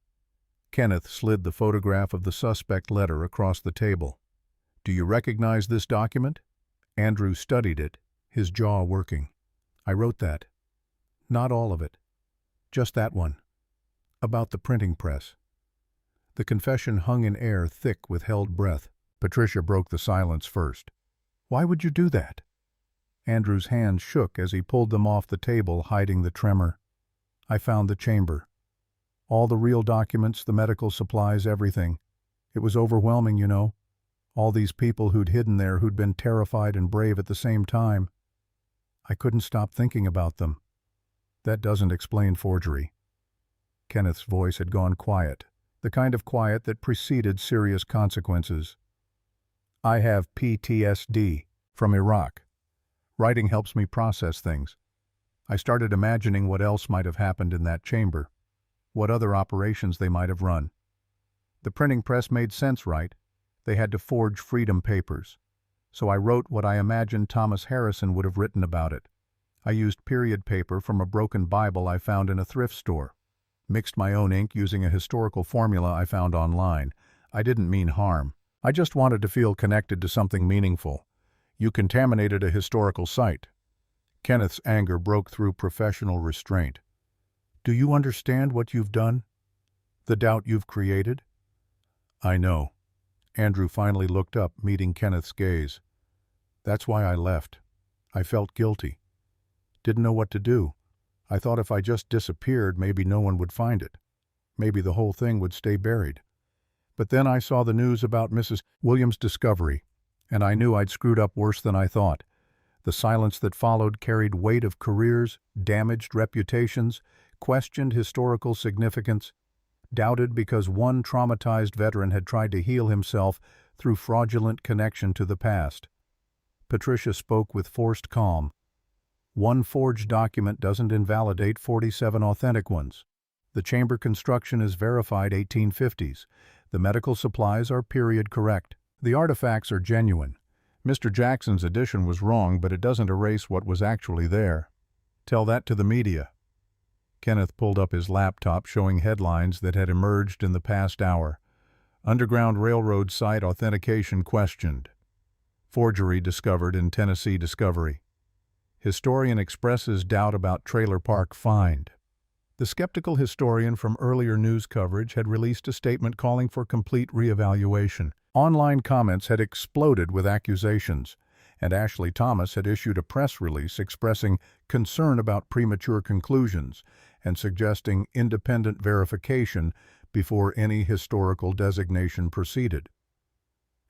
Kenneth slid the photograph of the suspect letter across the table. "Do you recognize this document?" Andrew studied it, his jaw working. "I wrote that. Not all of it. Just that one. About the printing press." The confession hung in air thick with held breath. Patricia broke the silence first. "Why would you do that?" Andrew's hands shook as he pulled them off the table, hiding the tremor. "I found the chamber. All the real documents, the medical supplies, everything. It was overwhelming, you know. All these people who'd hidden there, who'd been terrified and brave at the same time. I couldn't stop thinking about them." "That doesn't explain forgery." Kenneth's voice had gone quiet, the kind of quiet that preceded serious consequences. "I have PTSD from Iraq. Writing helps me process things. I started imagining what else might have happened in that chamber, what other operations they might have run. The printing press made sense, right? They had to forge freedom papers. So I wrote what I imagined Thomas Harrison would have written about it. I used period paper from a broken Bible I found in a thrift store. Mixed my own ink using a historical formula I found online. I didn't mean harm. I just wanted to feel connected to something meaningful. You contaminated a historical site." Kenneth's anger broke through professional restraint. "Do you understand what you've done? The doubt you've created?" "I know." Andrew finally looked up, meeting Kenneth's gaze. "That's why I left. I felt guilty. Didn't know what to do. I thought if I just disappeared, maybe no one would find it. Maybe the whole thing would stay buried. But then I saw the news about Mrs. Williams' discovery, and I knew I'd screwed up worse than I thought. The silence that followed carried weight of careers, damaged reputations, questioned historical significance, doubted because one traumatized veteran had tried to heal himself through fraudulent connection to the past." Patricia spoke with forced calm. "One forged document doesn't invalidate 47 authentic ones. The chamber construction is verified 1850s. The medical supplies are period correct. The artifacts are genuine. Mr. Jackson's addition was wrong, but it doesn't erase what was actually there. Tell that to the media." Kenneth pulled up his laptop, showing headlines that had emerged in the past hour. "Underground Railroad Site Authentication Questioned. Forgery Discovered in Tennessee Discovery. Historian expresses doubt about trailer park find." The skeptical historian from earlier news coverage had released a statement calling for complete reevaluation. Online comments had exploded with accusations, and Ashley Thomas had issued a press release expressing concern about premature conclusions and suggesting independent verification before any historical designation proceeded.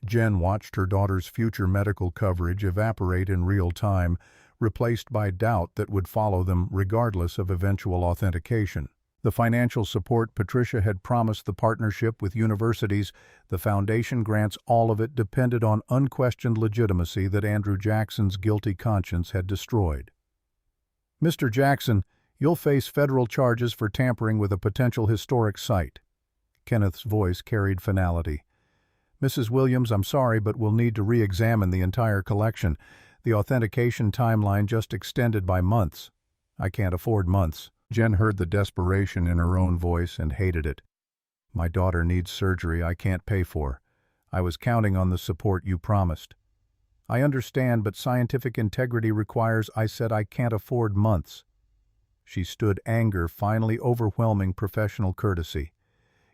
Jen watched her daughter's future medical coverage evaporate in real time, replaced by doubt that would follow them regardless of eventual authentication. The financial support Patricia had promised the partnership with universities, the foundation grants, all of it depended on unquestioned legitimacy that Andrew Jackson's guilty conscience had destroyed. "Mr. Jackson, you'll face federal charges for tampering with a potential historic site." Kenneth's voice carried finality. "Mrs. Williams, I'm sorry, but we'll need to re-examine the entire collection. The authentication timeline just extended by months. I can't afford months." Jen heard the desperation in her own voice and hated it. "My daughter needs surgery I can't pay for. I was counting on the support you promised." "I understand, but scientific integrity requires," I said. "I can't afford months." She stood, anger finally overwhelming professional courtesy.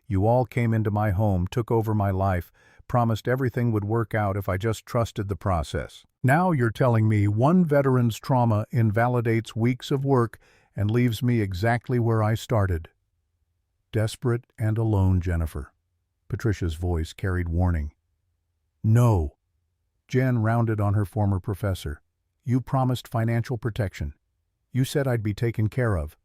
"You all came into my home, took over my life, promised everything would work out if I just trusted the process. Now you're telling me one veteran's trauma invalidates weeks of work and leaves me exactly where I started." "Desperate and alone, Jennifer." Patricia's voice carried warning. "No." Jen rounded on her former professor. "You promised financial protection. You said I'd be taken care of.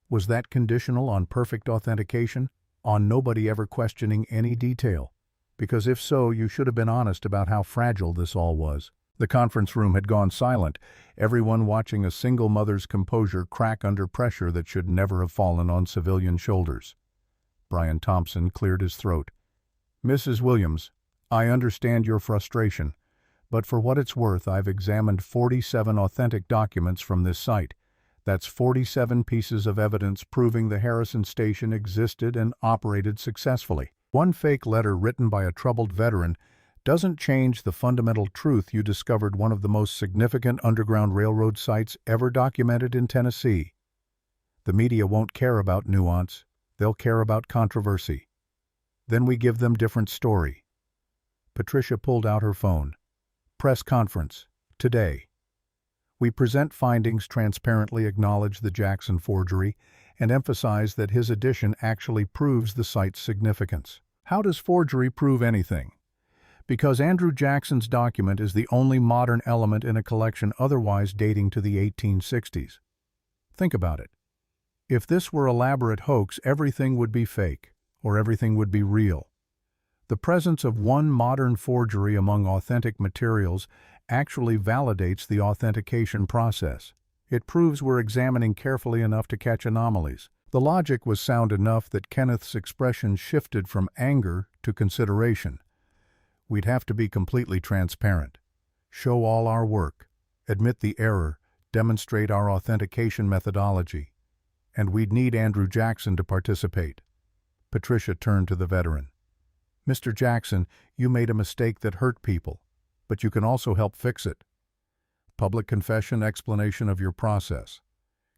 Was that conditional on perfect authentication? On nobody ever questioning any detail? Because if so, you should have been honest about how fragile this all was." The conference room had gone silent, everyone watching a single mother's composure crack under pressure that should never have fallen on civilian shoulders. Brian Thompson cleared his throat. "Mrs. Williams, I understand your frustration, but for what it's worth, I've examined 47 authentic documents from this site. That's 47 pieces of evidence proving the Harrison Station existed and operated successfully. One fake letter written by a troubled veteran doesn't change the fundamental truth you discovered one of the most significant Underground Railroad sites ever documented in Tennessee. The media won't care about nuance, they'll care about controversy. Then we give them different story." Patricia pulled out her phone. "Press conference. Today. We present findings, transparently acknowledge the Jackson forgery, and emphasize that his addition actually proves the site's significance." How does forgery prove anything? Because Andrew Jackson's document is the only modern element in a collection otherwise dating to the 1860s. Think about it. If this were elaborate hoax, everything would be fake, or everything would be real. The presence of one modern forgery among authentic materials actually validates the authentication process. It proves we're examining carefully enough to catch anomalies. The logic was sound enough that Kenneth's expression shifted from anger to consideration. We'd have to be completely transparent. Show all our work, admit the error, demonstrate our authentication methodology. And we'd need Andrew Jackson to participate. Patricia turned to the veteran. "Mr. Jackson, you made a mistake that hurt people, but you can also help fix it. Public confession, explanation of your process.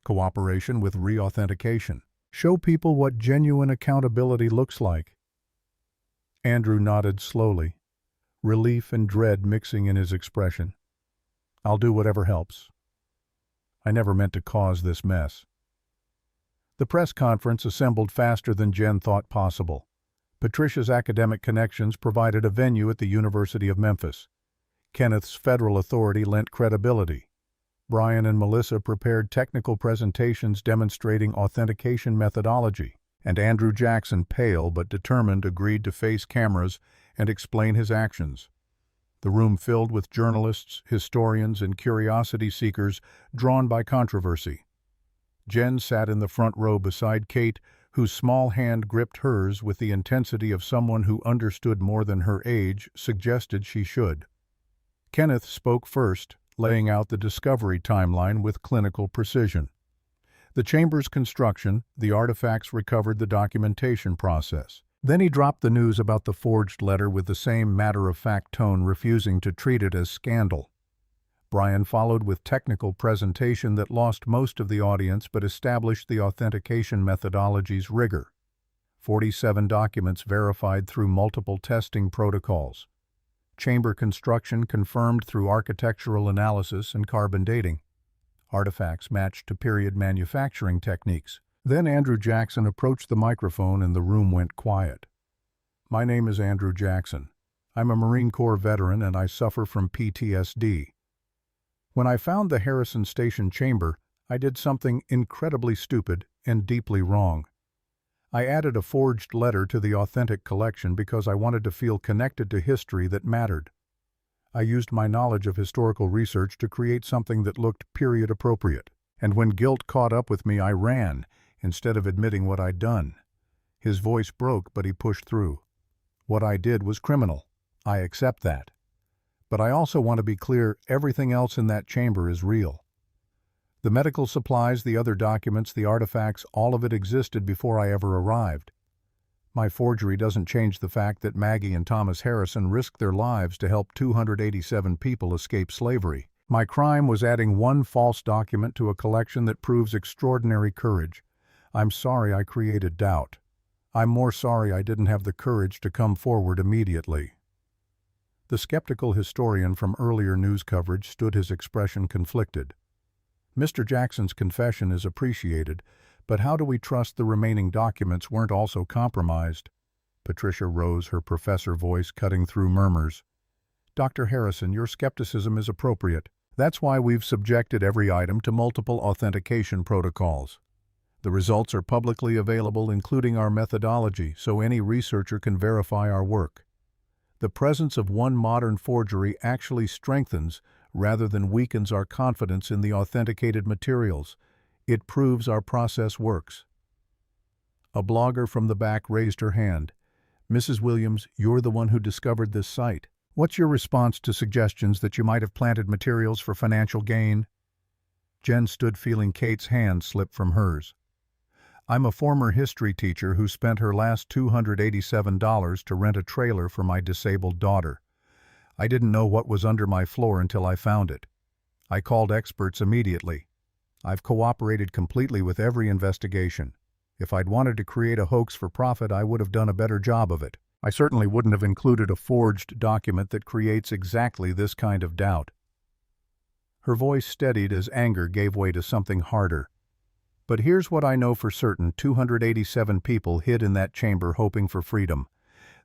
Cooperation with re-authentication. Show people what genuine accountability looks like." Andrew nodded slowly, relief and dread mixing in his expression. "I'll do whatever helps. I never meant to cause this mess." The press conference assembled faster than Jen thought possible. Patricia's academic connections provided a venue at the University of Memphis. Kenneth's federal authority lent credibility. Brian and Melissa prepared technical presentations demonstrating authentication methodology, and Andrew Jackson, pale but determined, agreed to face cameras and explain his actions. The room filled with journalists, historians, and curiosity seekers drawn by controversy. Jen sat in the front row beside Kate, whose small hand gripped hers with the intensity of someone who understood more than her age suggested she should. Kenneth spoke first, laying out the discovery timeline with clinical precision. The chamber's construction, the artifacts recovered, the documentation process. Then he dropped the news about the forged letter with the same matter-of-fact tone, refusing to treat it as scandal. Brian followed with technical presentation that lost most of the audience but established the authentication methodology's rigor. 47 documents verified through multiple testing protocols. Chamber construction confirmed through architectural analysis and carbon dating. Artifacts matched to period manufacturing techniques. Then Andrew Jackson approached the microphone and the room went quiet. "My name is Andrew Jackson. I'm a Marine Corps veteran and I suffer from PTSD. When I found the Harrison Station chamber, I did something incredibly stupid and deeply wrong. I added a forged letter to the authentic collection because I wanted to feel connected to history that mattered. I used my knowledge of historical research to create something that looked period appropriate. And when guilt caught up with me, I ran, instead of admitting what I'd done." His voice broke, but he pushed through. "What I did was criminal. I accept that. But I also want to be clear, everything else in that chamber is real. The medical supplies, the other documents, the artifacts, all of it existed before I ever arrived. My forgery doesn't change the fact that Maggie and Thomas Harrison risked their lives to help 287 people escape slavery. My crime was adding one false document to a collection that proves extraordinary courage. I'm sorry I created doubt. I'm more sorry I didn't have the courage to come forward immediately." The skeptical historian from earlier news coverage stood, his expression conflicted. "Mr. Jackson's confession is appreciated, but how do we trust the remaining documents weren't also compromised?" Patricia rose, her professor voice cutting through murmurs. "Dr. Harrison, your skepticism is appropriate. That's why we've subjected every item to multiple authentication protocols. The results are publicly available, including our methodology, so any researcher can verify our work. The presence of one modern forgery actually strengthens rather than weakens our confidence in the authenticated materials. It proves our process works." A blogger from the back raised her hand. "Mrs. Williams, you're the one who discovered this site. What's your response to suggestions that you might have planted materials for financial gain?" Jen stood feeling Kate's hand slip from hers. "I'm a former history teacher who spent her last $287 to rent a trailer for my disabled daughter. I didn't know what was under my floor until I found it. I called experts immediately. I've cooperated completely with every investigation. If I'd wanted to create a hoax for profit, I would have done a better job of it. I certainly wouldn't have included a forged document that creates exactly this kind of doubt." Her voice steadied as anger gave way to something harder. "But here's what I know for certain: 287 people hid in that chamber hoping for freedom.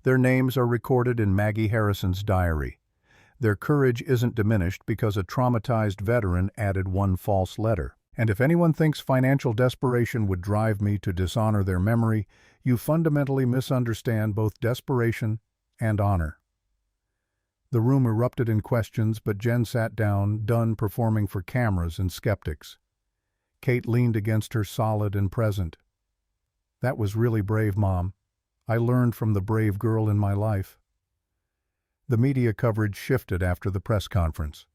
Their names are recorded in Maggie Harrison's diary. Their courage isn't diminished because a traumatized veteran added one false letter. And if anyone thinks financial desperation would drive me to dishonor their memory, you fundamentally misunderstand both desperation and honor." The room erupted in questions, but Jen sat down, done performing for cameras and skeptics. Kate leaned against her, solid and present. "That was really brave, Mom. I learned from the brave girl in my life." The media coverage shifted after the press conference.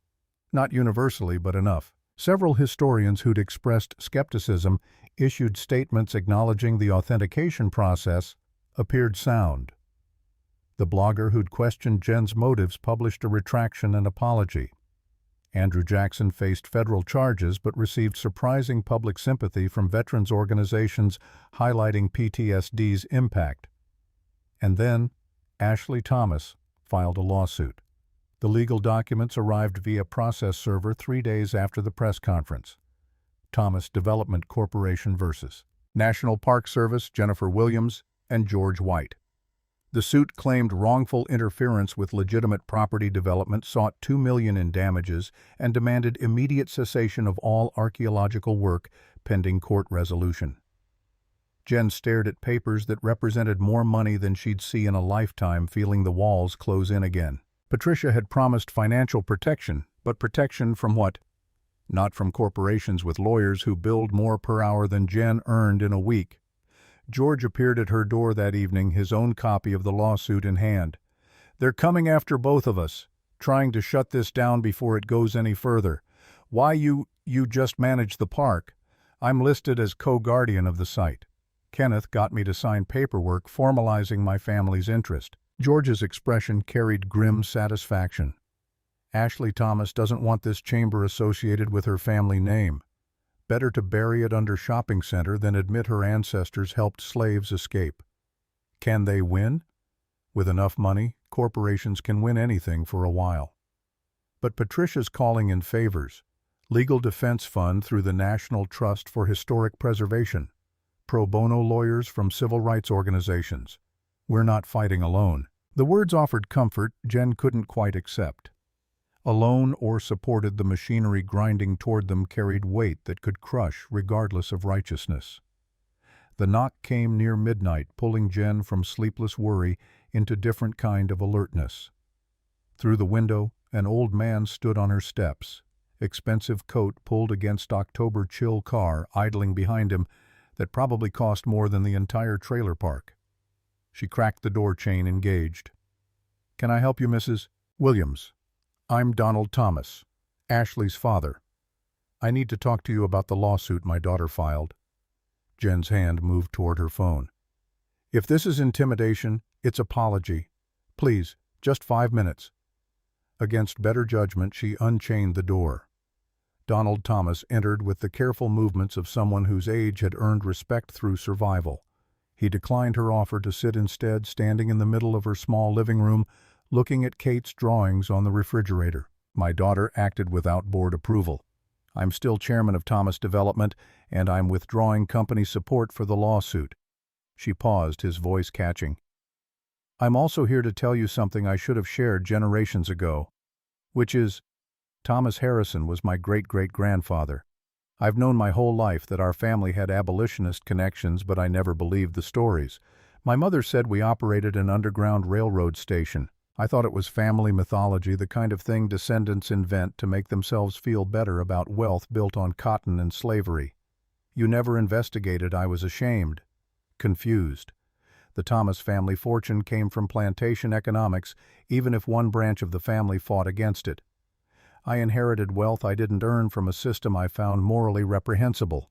Not universally, but enough. Several historians who'd expressed skepticism issued statements acknowledging the authentication process appeared sound. The blogger who'd questioned Jen's motives published a retraction and apology. Andrew Jackson faced federal charges but received surprising public sympathy from veterans organizations highlighting PTSD's impact. And then, Ashley Thomas filed a lawsuit. The legal documents arrived via process server 3 days after the press conference. Thomas Development Corporation versus National Park Service, Jennifer Williams, and George White. The suit claimed wrongful interference with legitimate property development, sought $2 million in damages, and demanded immediate cessation of all archaeological work pending court resolution. Jen stared at papers that represented more money than she'd see in a lifetime, feeling the walls close in again. Patricia had promised financial protection, but protection from what? Not from corporations with lawyers who billed more per hour than Jen earned in a week. George appeared at her door that evening, his own copy of the lawsuit in hand. "They're coming after both of us, trying to shut this down before it goes any further. Why you just manage the park. I'm listed as co-guardian of the site. Kenneth got me to sign paperwork formalizing my family's interest." George's expression carried grim satisfaction. "Ashley Thomas doesn't want this chamber associated with her family name. Better to bury it under shopping center than admit her ancestors helped slaves escape." Can they win? With enough money, corporations can win anything for a while. But Patricia's calling in favors. Legal defense fund through the National Trust for Historic Preservation. Pro bono lawyers from civil rights organizations. "We're not fighting alone." The words offered comfort Jen couldn't quite accept. Alone or supported, the machinery grinding toward them carried weight that could crush regardless of righteousness. The knock came near midnight, pulling Jen from sleepless worry into different kind of alertness. Through the window, an old man stood on her steps, expensive coat pulled against October chill car idling behind him that probably cost more than the entire trailer park. She cracked the door chain, engaged. "Can I help you, Mrs. Williams? I'm Donald Thomas, Ashley's father. I need to talk to you about the lawsuit my daughter filed." Jen's hand moved toward her phone. "If this is intimidation, it's apology. Please, just 5 minutes." Against better judgment, she unchained the door. Donald Thomas entered with the careful movements of someone whose age had earned respect through survival. He declined her offer to sit instead, standing in the middle of her small living room, looking at Kate's drawings on the refrigerator. "My daughter acted without board approval. I'm still chairman of Thomas Development, and I'm withdrawing company support for the lawsuit." She paused, his voice catching. "I'm also here to tell you something I should have shared generations ago, which is, Thomas Harrison was my great-great-grandfather. I've known my whole life that our family had abolitionist connections, but I never believed the stories. My mother said we operated an underground railroad station. I thought it was family mythology, the kind of thing descendants invent to make themselves feel better about wealth built on cotton and slavery. You never investigated. I was ashamed. confused. The Thomas family fortune came from plantation economics, even if one branch of the family fought against it. I inherited wealth I didn't earn from a system I found morally reprehensible.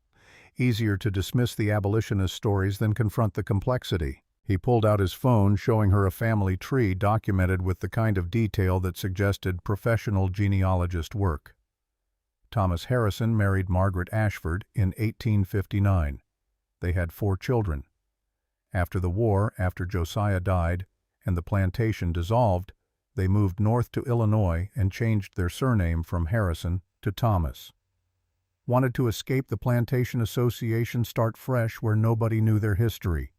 Easier to dismiss the abolitionist stories than confront the complexity. He pulled out his phone, showing her a family tree documented with the kind of detail that suggested professional genealogist work. Thomas Harrison married Margaret Ashford in 1859. They had 4 children. After the war, after Josiah died and the plantation dissolved, they moved north to Illinois and changed their surname from Harrison to Thomas. Wanted to escape the plantation association, start fresh where nobody knew their history.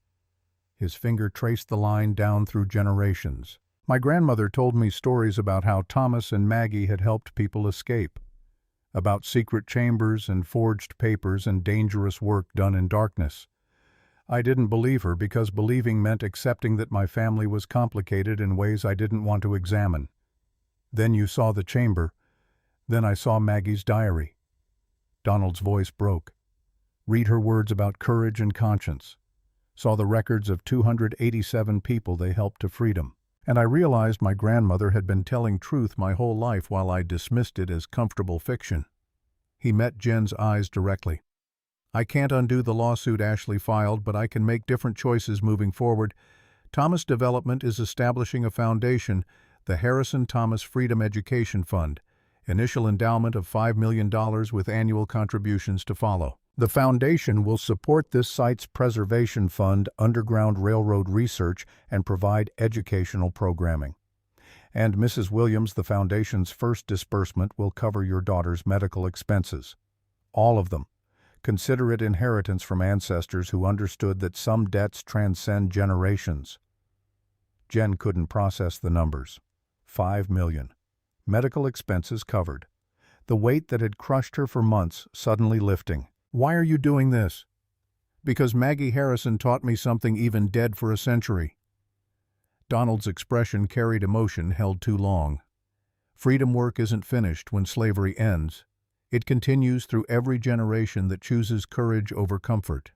His finger traced the line down through generations. My grandmother told me stories about how Thomas and Maggie had helped people escape, about secret chambers and forged papers and dangerous work done in darkness. I didn't believe her because believing meant accepting that my family was complicated in ways I didn't want to examine. Then you saw the chamber. Then I saw Maggie's diary. Donald's voice broke. Read her words about courage and conscience. Saw the records of 287 people they helped to freedom. And I realized my grandmother had been telling truth my whole life while I dismissed it as comfortable fiction. He met Jen's eyes directly. I can't undo the lawsuit Ashley filed, but I can make different choices moving forward. Thomas Development is establishing a foundation, the Harrison Thomas Freedom Education Fund, initial endowment of $5 million with annual contributions to follow. The foundation will support this site's preservation fund, underground railroad research, and provide educational programming. And Mrs. Williams, the foundation's first disbursement will cover your daughter's medical expenses. All of them. Consider it inheritance from ancestors who understood that some debts transcend generations. Jen couldn't process the numbers. $5 million. Medical expenses covered. The weight that had crushed her for months suddenly lifting. Why are you doing this? Because Maggie Harrison taught me something even dead for a century. Donald's expression carried emotion held too long. Freedom work isn't finished when slavery ends. It continues through every generation that chooses courage over comfort.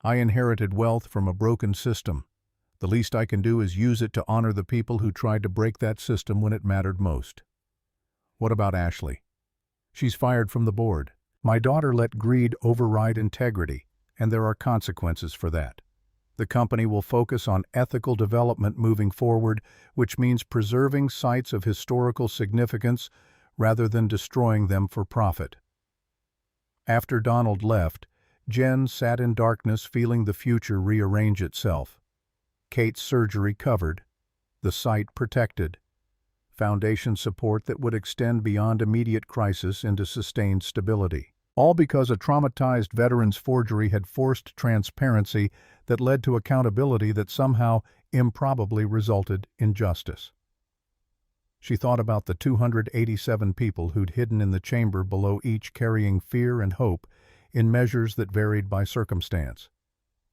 I inherited wealth from a broken system. The least I can do is use it to honor the people who tried to break that system when it mattered most. What about Ashley? She's fired from the board. My daughter let greed override integrity, and there are consequences for that. The company will focus on ethical development moving forward, which means preserving sites of historical significance rather than destroying them for profit. After Donald left, Jen sat in darkness feeling the future rearrange itself. Kate's surgery covered, the site protected, foundation support that would extend beyond immediate crisis into sustained stability. All because a traumatized veteran's forgery had forced transparency that led to accountability that somehow improbably resulted in justice. She thought about the 287 people who'd hidden in the chamber below, each carrying fear and hope in measures that varied by circumstance.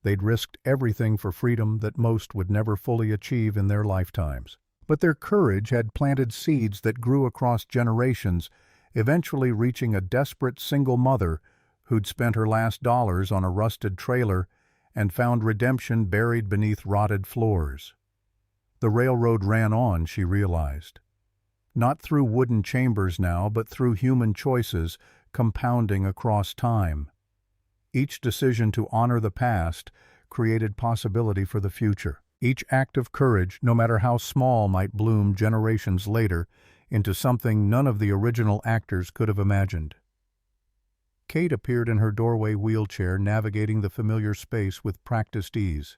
They'd risked everything for freedom that most would never fully achieve in their lifetimes. But their courage had planted seeds that grew across generations, eventually reaching a desperate single mother who'd spent her last dollars on a rusted trailer and found redemption buried beneath rotted floors. The railroad ran on, she realized. Not through wooden chambers now, but through human choices, compounding across time. Each decision to honor the past created possibility for the future. Each act of courage, no matter how small, might bloom generations later into something none of the original actors could have imagined. Kate appeared in her doorway wheelchair, navigating the familiar space with practiced ease.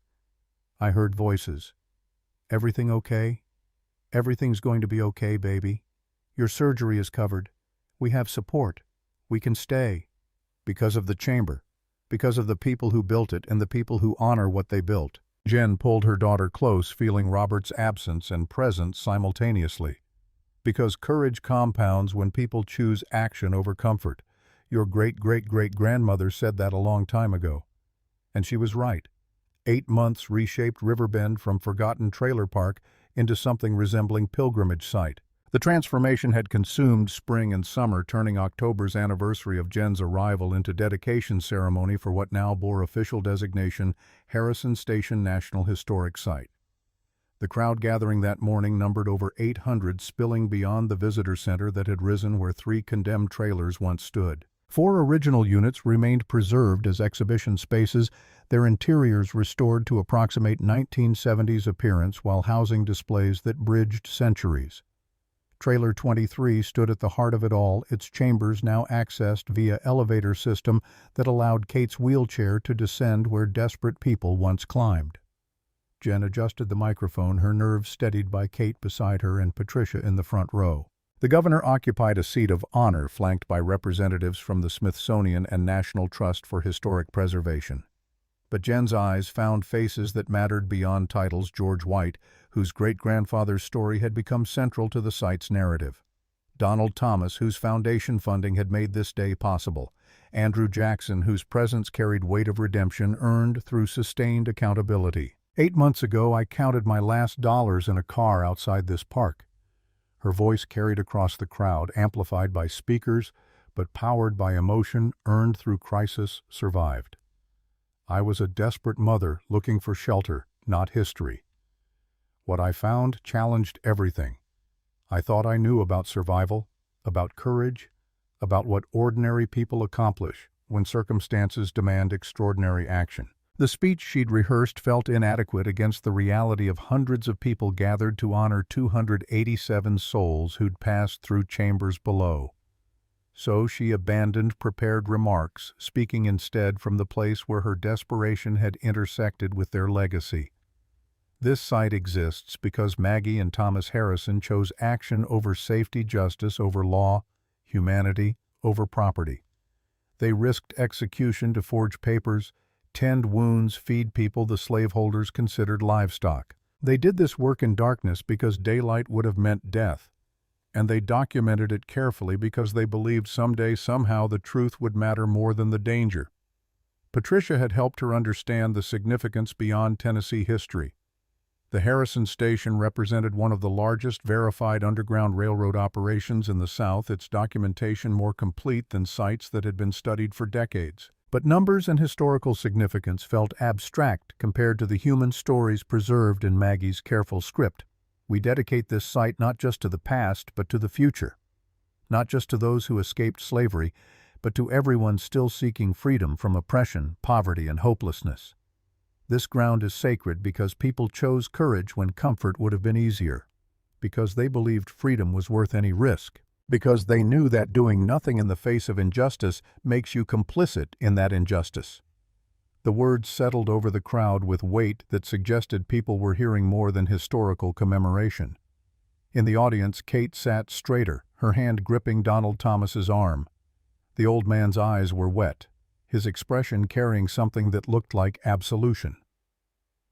I heard voices. "Everything okay? Everything's going to be okay, baby. Your surgery is covered. We have support. We can stay." Because of the chamber. Because of the people who built it and the people who honor what they built. Jen pulled her daughter close, feeling Robert's absence and presence simultaneously. Because courage compounds when people choose action over comfort. Your great-great-great-grandmother said that a long time ago. And she was right. 8 months reshaped Riverbend from forgotten trailer park into something resembling pilgrimage site. The transformation had consumed spring and summer, turning October's anniversary of Jen's arrival into dedication ceremony for what now bore official designation Harrison Station National Historic Site. The crowd gathering that morning numbered over 800, spilling beyond the visitor center that had risen where 3 condemned trailers once stood. 4 original units remained preserved as exhibition spaces, their interiors restored to approximate 1970s appearance while housing displays that bridged centuries. Trailer 23 stood at the heart of it all, its chambers now accessed via elevator system that allowed Kate's wheelchair to descend where desperate people once climbed. Jen adjusted the microphone, her nerves steadied by Kate beside her and Patricia in the front row. The governor occupied a seat of honor flanked by representatives from the Smithsonian and National Trust for Historic Preservation. But Jen's eyes found faces that mattered beyond titles: George White, whose great-grandfather's story had become central to the site's narrative; Donald Thomas, whose foundation funding had made this day possible; Andrew Jackson, whose presence carried weight of redemption earned through sustained accountability. 8 months ago, I counted my last dollars in a car outside this park. Her voice carried across the crowd, amplified by speakers, but powered by emotion earned through crisis, survived. I was a desperate mother looking for shelter, not history. What I found challenged everything I thought I knew about survival, about courage, about what ordinary people accomplish when circumstances demand extraordinary action. The speech she'd rehearsed felt inadequate against the reality of hundreds of people gathered to honor 287 souls who'd passed through chambers below. So she abandoned prepared remarks, speaking instead from the place where her desperation had intersected with their legacy. This site exists because Maggie and Thomas Harrison chose action over safety, justice over law, humanity over property. They risked execution to forge papers, tend wounds, feed people the slaveholders considered livestock. They did this work in darkness because daylight would have meant death, and they documented it carefully because they believed someday, somehow, the truth would matter more than the danger. Patricia had helped her understand the significance beyond Tennessee history. The Harrison Station represented one of the largest verified Underground Railroad operations in the South, its documentation more complete than sites that had been studied for decades. But numbers and historical significance felt abstract compared to the human stories preserved in Maggie's careful script. We dedicate this site not just to the past, but to the future. Not just to those who escaped slavery, but to everyone still seeking freedom from oppression, poverty, and hopelessness. This ground is sacred because people chose courage when comfort would have been easier, because they believed freedom was worth any risk, because they knew that doing nothing in the face of injustice makes you complicit in that injustice. The words settled over the crowd with weight that suggested people were hearing more than historical commemoration. In the audience, Kate sat straighter, her hand gripping Donald Thomas's arm. The old man's eyes were wet, his expression carrying something that looked like absolution.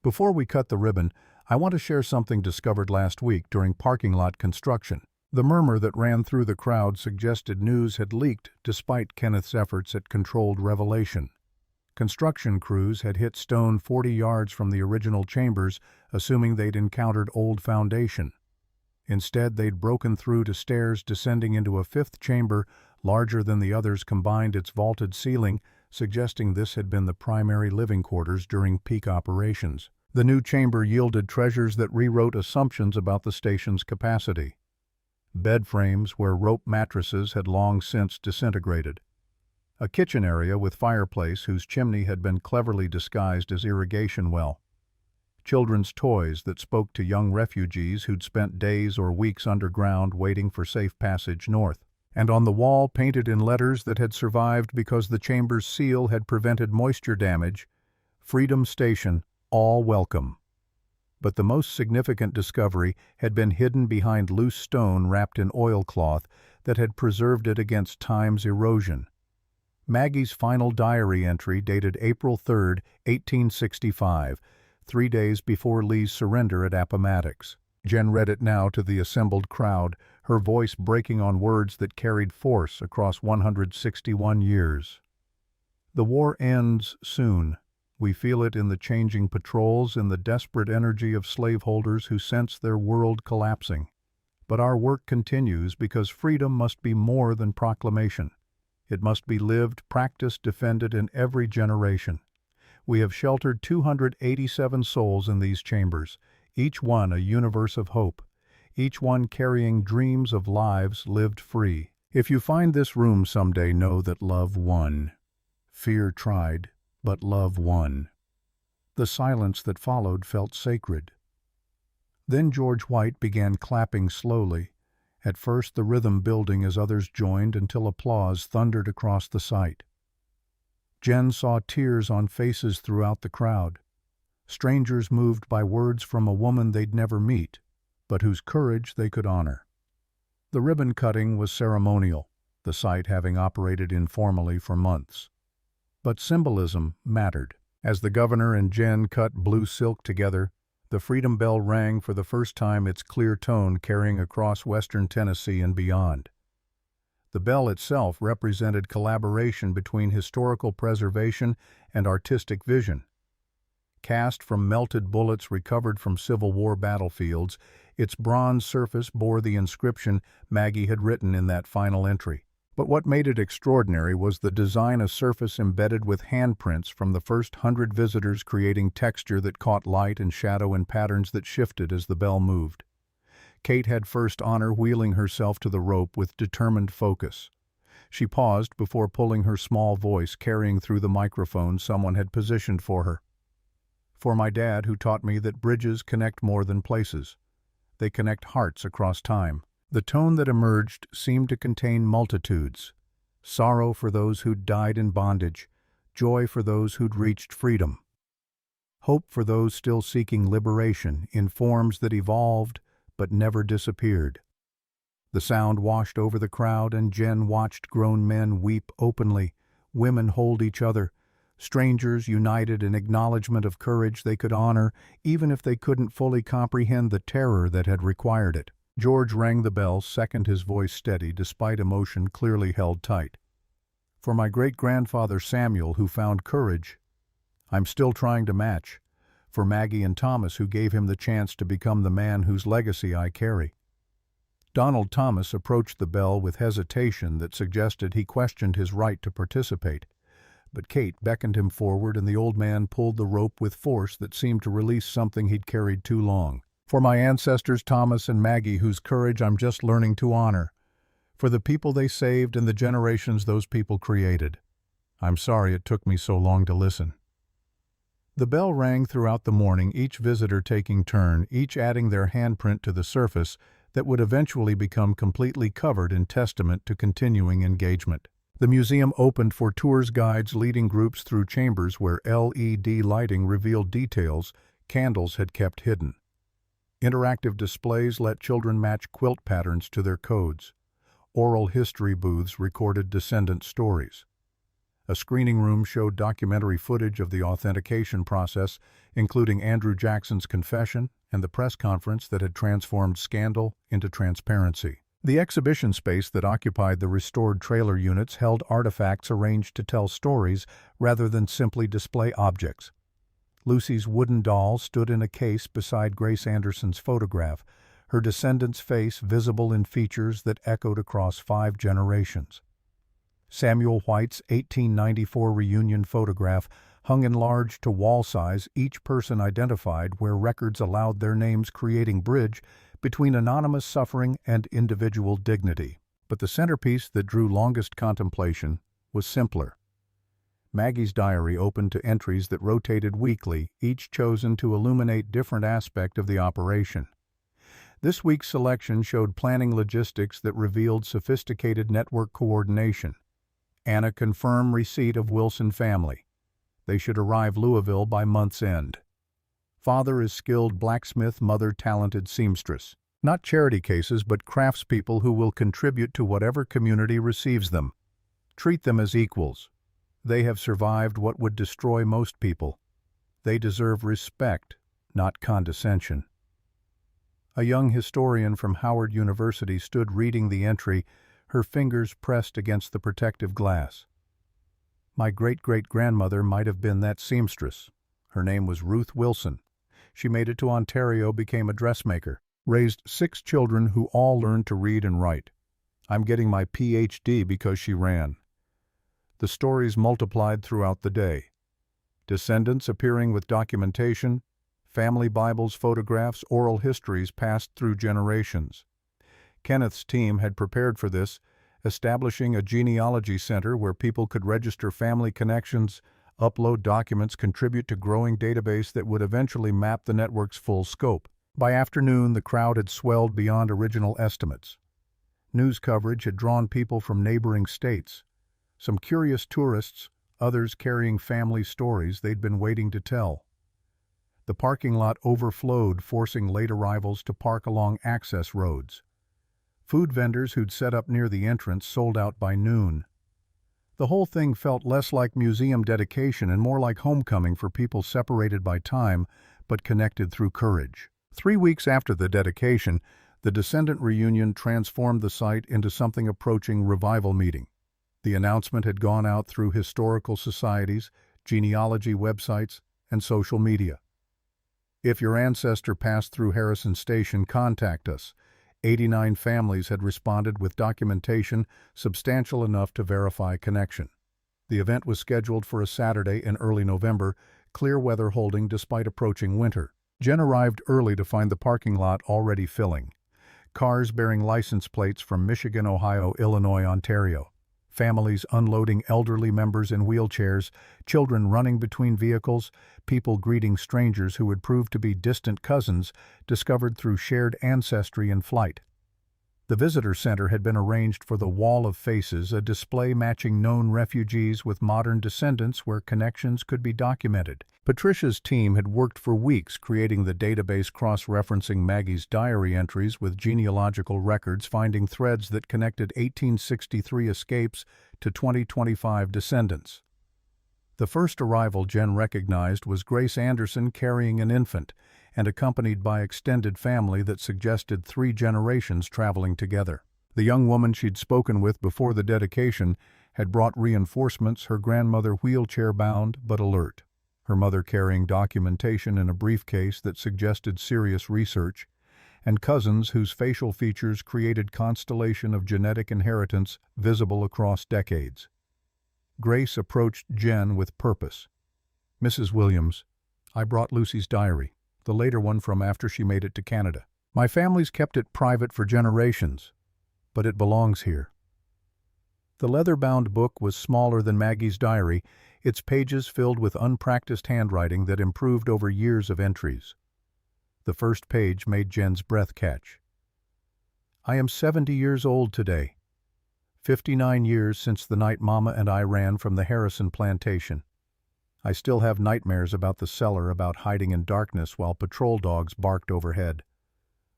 Before we cut the ribbon, I want to share something discovered last week during parking lot construction. The murmur that ran through the crowd suggested news had leaked despite Kenneth's efforts at controlled revelation. Construction crews had hit stone 40 yards from the original chambers, assuming they'd encountered old foundation. Instead, they'd broken through to stairs descending into a 5th chamber, larger than the others combined, its vaulted ceiling, suggesting this had been the primary living quarters during peak operations. The new chamber yielded treasures that rewrote assumptions about the station's capacity. Bed frames where rope mattresses had long since disintegrated. A kitchen area with fireplace whose chimney had been cleverly disguised as irrigation well. Children's toys that spoke to young refugees who'd spent days or weeks underground waiting for safe passage north. And on the wall, painted in letters that had survived because the chamber's seal had prevented moisture damage, Freedom Station, all welcome. But the most significant discovery had been hidden behind loose stone wrapped in oilcloth that had preserved it against time's erosion. Maggie's final diary entry dated April 3, 1865, 3 days before Lee's surrender at Appomattox. Jen read it now to the assembled crowd, her voice breaking on words that carried force across 161 years. The war ends soon. We feel it in the changing patrols, in the desperate energy of slaveholders who sense their world collapsing. But our work continues because freedom must be more than proclamation. It must be lived, practiced, defended in every generation. We have sheltered 287 souls in these chambers, each one a universe of hope, each one carrying dreams of lives lived free. If you find this room someday, know that love won. Fear tried, but love won. The silence that followed felt sacred. Then George White began clapping slowly, at first the rhythm building as others joined until applause thundered across the site. Jen saw tears on faces throughout the crowd, strangers moved by words from a woman they'd never meet, but whose courage they could honor. The ribbon cutting was ceremonial, the site having operated informally for months. But symbolism mattered. As the governor and Jen cut blue silk together, the Freedom Bell rang for the first time, its clear tone carrying across western Tennessee and beyond. The bell itself represented collaboration between historical preservation and artistic vision. Cast from melted bullets recovered from Civil War battlefields, its bronze surface bore the inscription Maggie had written in that final entry. But what made it extraordinary was the design, a surface embedded with handprints from the first 100 visitors, creating texture that caught light and shadow in patterns that shifted as the bell moved. Kate had first honor, wheeling herself to the rope with determined focus. She paused before pulling her small voice, carrying through the microphone someone had positioned for her. For my dad, who taught me that bridges connect more than places. They connect hearts across time. The tone that emerged seemed to contain multitudes. Sorrow for those who'd died in bondage, joy for those who'd reached freedom, hope for those still seeking liberation in forms that evolved but never disappeared. The sound washed over the crowd, and Jen watched grown men weep openly, women hold each other, strangers united in acknowledgement of courage they could honor, even if they couldn't fully comprehend the terror that had required it. George rang the bell, second, his voice steady despite emotion clearly held tight. For my great-grandfather Samuel, who found courage, I'm still trying to match. For Maggie and Thomas, who gave him the chance to become the man whose legacy I carry. Donald Thomas approached the bell with hesitation that suggested he questioned his right to participate. But Kate beckoned him forward, and the old man pulled the rope with force that seemed to release something he'd carried too long. For my ancestors Thomas and Maggie, whose courage I'm just learning to honor. For the people they saved and the generations those people created. I'm sorry it took me so long to listen. The bell rang throughout the morning, each visitor taking turn, each adding their handprint to the surface that would eventually become completely covered in testament to continuing engagement. The museum opened for tours, guides leading groups through chambers where LED lighting revealed details candles had kept hidden. Interactive displays let children match quilt patterns to their codes. Oral history booths recorded descendant stories. A screening room showed documentary footage of the authentication process, including Andrew Jackson's confession and the press conference that had transformed scandal into transparency. The exhibition space that occupied the restored trailer units held artifacts arranged to tell stories rather than simply display objects. Lucy's wooden doll stood in a case beside Grace Anderson's photograph, her descendant's face visible in features that echoed across 5 generations. Samuel White's 1894 reunion photograph hung enlarged to wall size, each person identified where records allowed their names, creating bridge between anonymous suffering and individual dignity. But the centerpiece that drew longest contemplation was simpler. Maggie's diary opened to entries that rotated weekly, each chosen to illuminate different aspect of the operation. This week's selection showed planning logistics that revealed sophisticated network coordination. Anna confirmed receipt of Wilson family. They should arrive Louisville by month's end. Father is skilled blacksmith, mother talented seamstress. Not charity cases, but craftspeople who will contribute to whatever community receives them. Treat them as equals. They have survived what would destroy most people. They deserve respect, not condescension. A young historian from Howard University stood reading the entry, her fingers pressed against the protective glass. My great-great-grandmother might have been that seamstress. Her name was Ruth Wilson. She made it to Ontario, became a dressmaker. Raised 6 children who all learned to read and write. I'm getting my PhD because she ran. The stories multiplied throughout the day. Descendants appearing with documentation, family Bibles, photographs, oral histories passed through generations. Kenneth's team had prepared for this, establishing a genealogy center where people could register family connections, upload documents, contribute to growing database that would eventually map the network's full scope. By afternoon, the crowd had swelled beyond original estimates. News coverage had drawn people from neighboring states, some curious tourists, others carrying family stories they'd been waiting to tell. The parking lot overflowed, forcing late arrivals to park along access roads. Food vendors who'd set up near the entrance sold out by noon. The whole thing felt less like museum dedication and more like homecoming for people separated by time but connected through courage. 3 weeks after the dedication, the descendant reunion transformed the site into something approaching revival meeting. The announcement had gone out through historical societies, genealogy websites, and social media. If your ancestor passed through Harrison Station, contact us. 89 families had responded with documentation substantial enough to verify connection. The event was scheduled for a Saturday in early November, clear weather holding despite approaching winter. Jen arrived early to find the parking lot already filling. Cars bearing license plates from Michigan, Ohio, Illinois, Ontario. Families unloading elderly members in wheelchairs, children running between vehicles, people greeting strangers who would prove to be distant cousins discovered through shared ancestry in flight. The visitor center had been arranged for the Wall of Faces, a display matching known refugees with modern descendants where connections could be documented. Patricia's team had worked for weeks creating the database cross-referencing Maggie's diary entries with genealogical records, finding threads that connected 1863 escapes to 2025 descendants. The first arrival Jen recognized was Grace Anderson carrying an infant and accompanied by extended family that suggested 3 generations traveling together. The young woman she'd spoken with before the dedication had brought reinforcements, her grandmother wheelchair-bound but alert, her mother carrying documentation in a briefcase that suggested serious research, and cousins whose facial features created constellation of genetic inheritance visible across decades. Grace approached Jen with purpose. "Mrs. Williams, I brought Lucy's diary, the later one from after she made it to Canada. My family's kept it private for generations, but it belongs here." The leather-bound book was smaller than Maggie's diary, its pages filled with unpracticed handwriting that improved over years of entries. The first page made Jen's breath catch. "I am 70 years old today. 59 years since the night Mama and I ran from the Harrison plantation. I still have nightmares about the cellar, about hiding in darkness while patrol dogs barked overhead.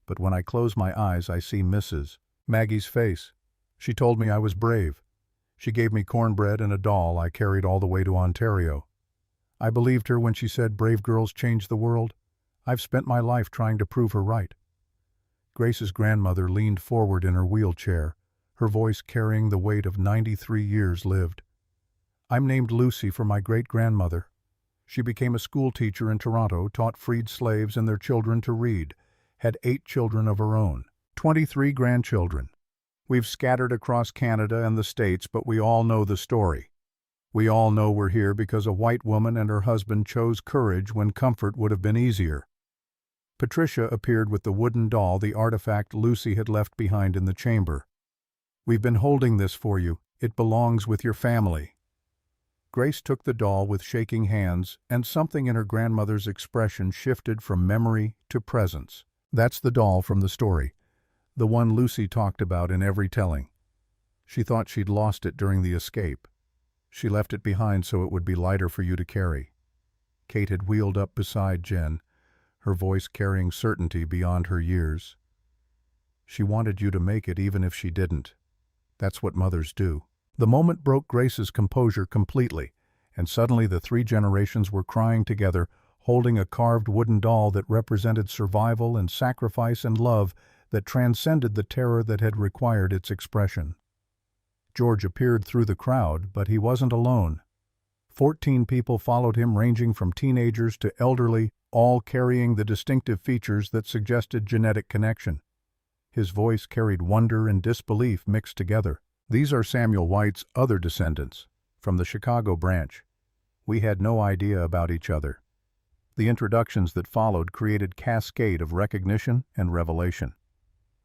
But when I close my eyes, I see Mrs. Maggie's face. She told me I was brave. She gave me cornbread and a doll I carried all the way to Ontario. I believed her when she said brave girls change the world. I've spent my life trying to prove her right." Grace's grandmother leaned forward in her wheelchair, her voice carrying the weight of 93 years lived. "I'm named Lucy for my great-grandmother. She became a school teacher in Toronto, taught freed slaves and their children to read, had 8 children of her own, 23 grandchildren. We've scattered across Canada and the States, but we all know the story. We all know we're here because a white woman and her husband chose courage when comfort would have been easier." Patricia appeared with the wooden doll, the artifact Lucy had left behind in the chamber. "We've been holding this for you. It belongs with your family." Grace took the doll with shaking hands, and something in her grandmother's expression shifted from memory to presence. "That's the doll from the story, the one Lucy talked about in every telling. She thought she'd lost it during the escape. She left it behind so it would be lighter for you to carry." Kate had wheeled up beside Jen, her voice carrying certainty beyond her years. "She wanted you to make it even if she didn't. That's what mothers do." The moment broke Grace's composure completely, and suddenly the 3 generations were crying together, holding a carved wooden doll that represented survival and sacrifice and love that transcended the terror that had required its expression. George appeared through the crowd, but he wasn't alone. 14 people followed him, ranging from teenagers to elderly, all carrying the distinctive features that suggested genetic connection. His voice carried wonder and disbelief mixed together. "These are Samuel White's other descendants, from the Chicago branch. We had no idea about each other." The introductions that followed created a cascade of recognition and revelation.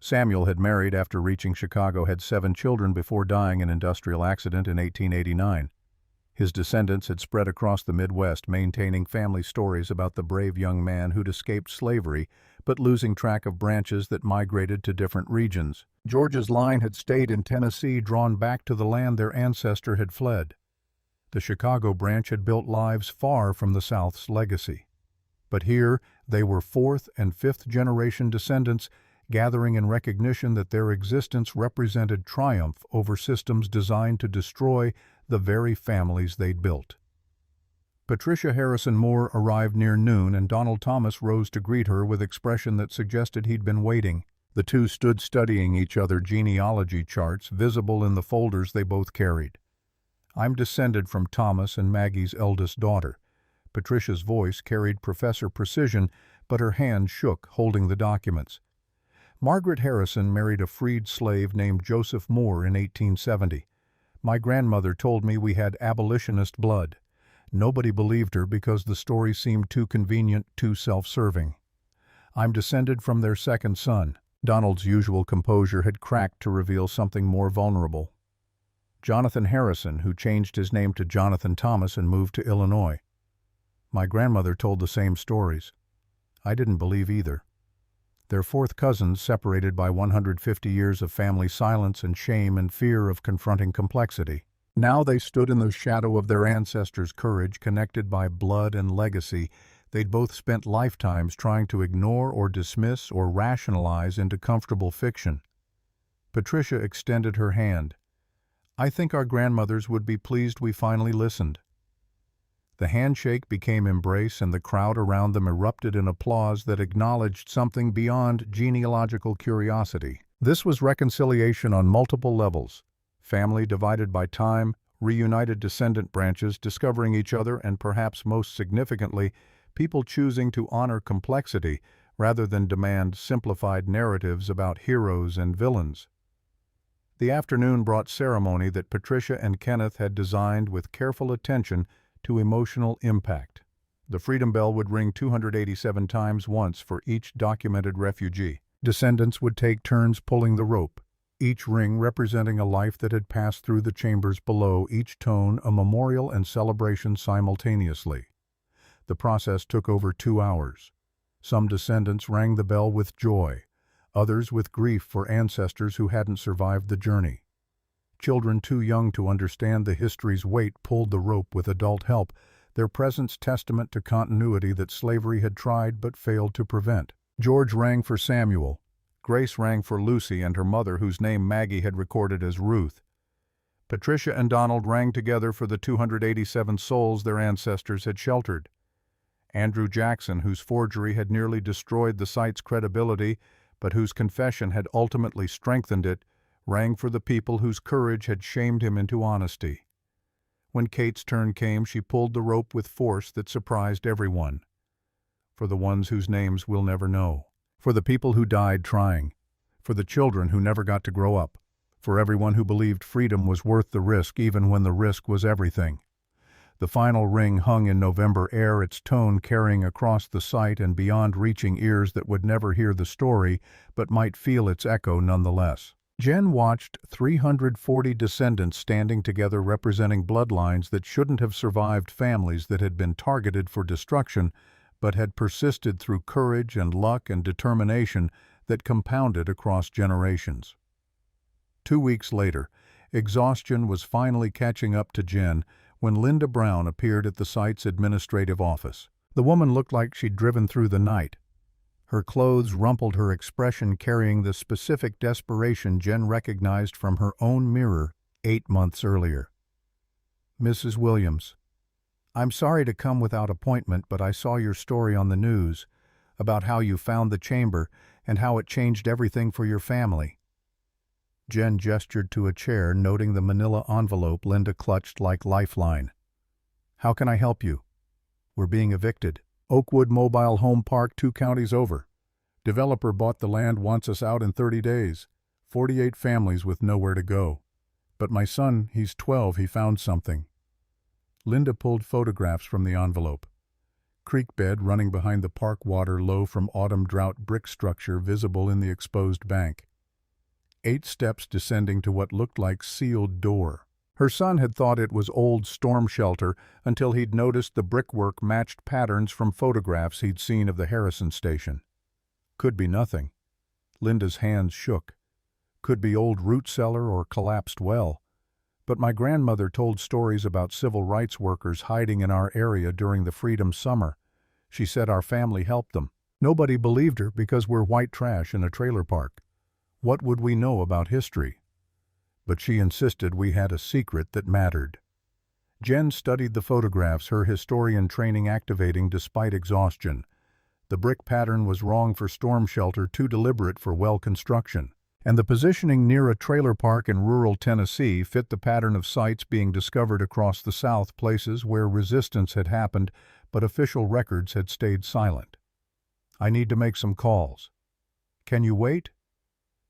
Samuel had married after reaching Chicago, had 7 children before dying in an industrial accident in 1889. His descendants had spread across the Midwest, maintaining family stories about the brave young man who'd escaped slavery, but losing track of branches that migrated to different regions. George's line had stayed in Tennessee, drawn back to the land their ancestor had fled. The Chicago branch had built lives far from the South's legacy. But here they were 4th and 5th generation descendants, gathering in recognition that their existence represented triumph over systems designed to destroy the very families they'd built. Patricia Harrison Moore arrived near noon, and Donald Thomas rose to greet her with expression that suggested he'd been waiting. The two stood studying each other genealogy charts visible in the folders they both carried. "I'm descended from Thomas and Maggie's eldest daughter." Patricia's voice carried professor precision, but her hand shook, holding the documents. "Margaret Harrison married a freed slave named Joseph Moore in 1870. My grandmother told me we had abolitionist blood. Nobody believed her because the story seemed too convenient, too self-serving. I'm descended from their second son." Donald's usual composure had cracked to reveal something more vulnerable. "Jonathan Harrison, who changed his name to Jonathan Thomas and moved to Illinois. My grandmother told the same stories. I didn't believe either. They're 4th cousins, separated by 150 years of family silence and shame and fear of confronting complexity. Now they stood in the shadow of their ancestors' courage, connected by blood and legacy they'd both spent lifetimes trying to ignore or dismiss or rationalize into comfortable fiction." Patricia extended her hand. "I think our grandmothers would be pleased we finally listened." The handshake became embrace, and the crowd around them erupted in applause that acknowledged something beyond genealogical curiosity. This was reconciliation on multiple levels. Family divided by time, reunited descendant branches discovering each other, and perhaps most significantly, people choosing to honor complexity rather than demand simplified narratives about heroes and villains. The afternoon brought ceremony that Patricia and Kenneth had designed with careful attention to emotional impact. The freedom bell would ring 287 times, once for each documented refugee. Descendants would take turns pulling the rope, each ring representing a life that had passed through the chambers below, each tone a memorial and celebration simultaneously. The process took over 2 hours. Some descendants rang the bell with joy, others with grief for ancestors who hadn't survived the journey. Children too young to understand the history's weight pulled the rope with adult help, their presence testament to continuity that slavery had tried but failed to prevent. George rang for Samuel. Grace rang for Lucy and her mother, whose name Maggie had recorded as Ruth. Patricia and Donald rang together for the 287 souls their ancestors had sheltered. Andrew Jackson, whose forgery had nearly destroyed the site's credibility, but whose confession had ultimately strengthened it, rang for the people whose courage had shamed him into honesty. When Kate's turn came, she pulled the rope with force that surprised everyone. For the ones whose names we'll never know. For the people who died trying. For the children who never got to grow up. For everyone who believed freedom was worth the risk, even when the risk was everything. The final ring hung in November air, its tone carrying across the site and beyond, reaching ears that would never hear the story, but might feel its echo nonetheless. Jen watched 340 descendants standing together, representing bloodlines that shouldn't have survived, families that had been targeted for destruction, but had persisted through courage and luck and determination that compounded across generations. 2 weeks later, exhaustion was finally catching up to Jen when Linda Brown appeared at the site's administrative office. The woman looked like she'd driven through the night. Her clothes rumpled, her expression carrying the specific desperation Jen recognized from her own mirror 8 months earlier. "Mrs. Williams, I'm sorry to come without appointment, but I saw your story on the news about how you found the chamber and how it changed everything for your family." Jen gestured to a chair, noting the manila envelope Linda clutched like lifeline. "How can I help you? We're being evicted." Oakwood Mobile Home Park 2 counties over. Developer bought the land, wants us out in 30 days. 48 families with nowhere to go. But my son, he's 12, he found something. Linda pulled photographs from the envelope. Creek bed running behind the park, water low from autumn drought, brick structure visible in the exposed bank. 8 steps descending to what looked like sealed door. Her son had thought it was old storm shelter until he'd noticed the brickwork matched patterns from photographs he'd seen of the Harrison station. Could be nothing. Linda's hands shook. Could be old root cellar or collapsed well. But my grandmother told stories about civil rights workers hiding in our area during the Freedom Summer. She said our family helped them. Nobody believed her because we're white trash in a trailer park. What would we know about history? But she insisted we had a secret that mattered. Jen studied the photographs, her historian training activating despite exhaustion. The brick pattern was wrong for storm shelter, too deliberate for well construction. And the positioning near a trailer park in rural Tennessee fit the pattern of sites being discovered across the South, places where resistance had happened, but official records had stayed silent. I need to make some calls. Can you wait?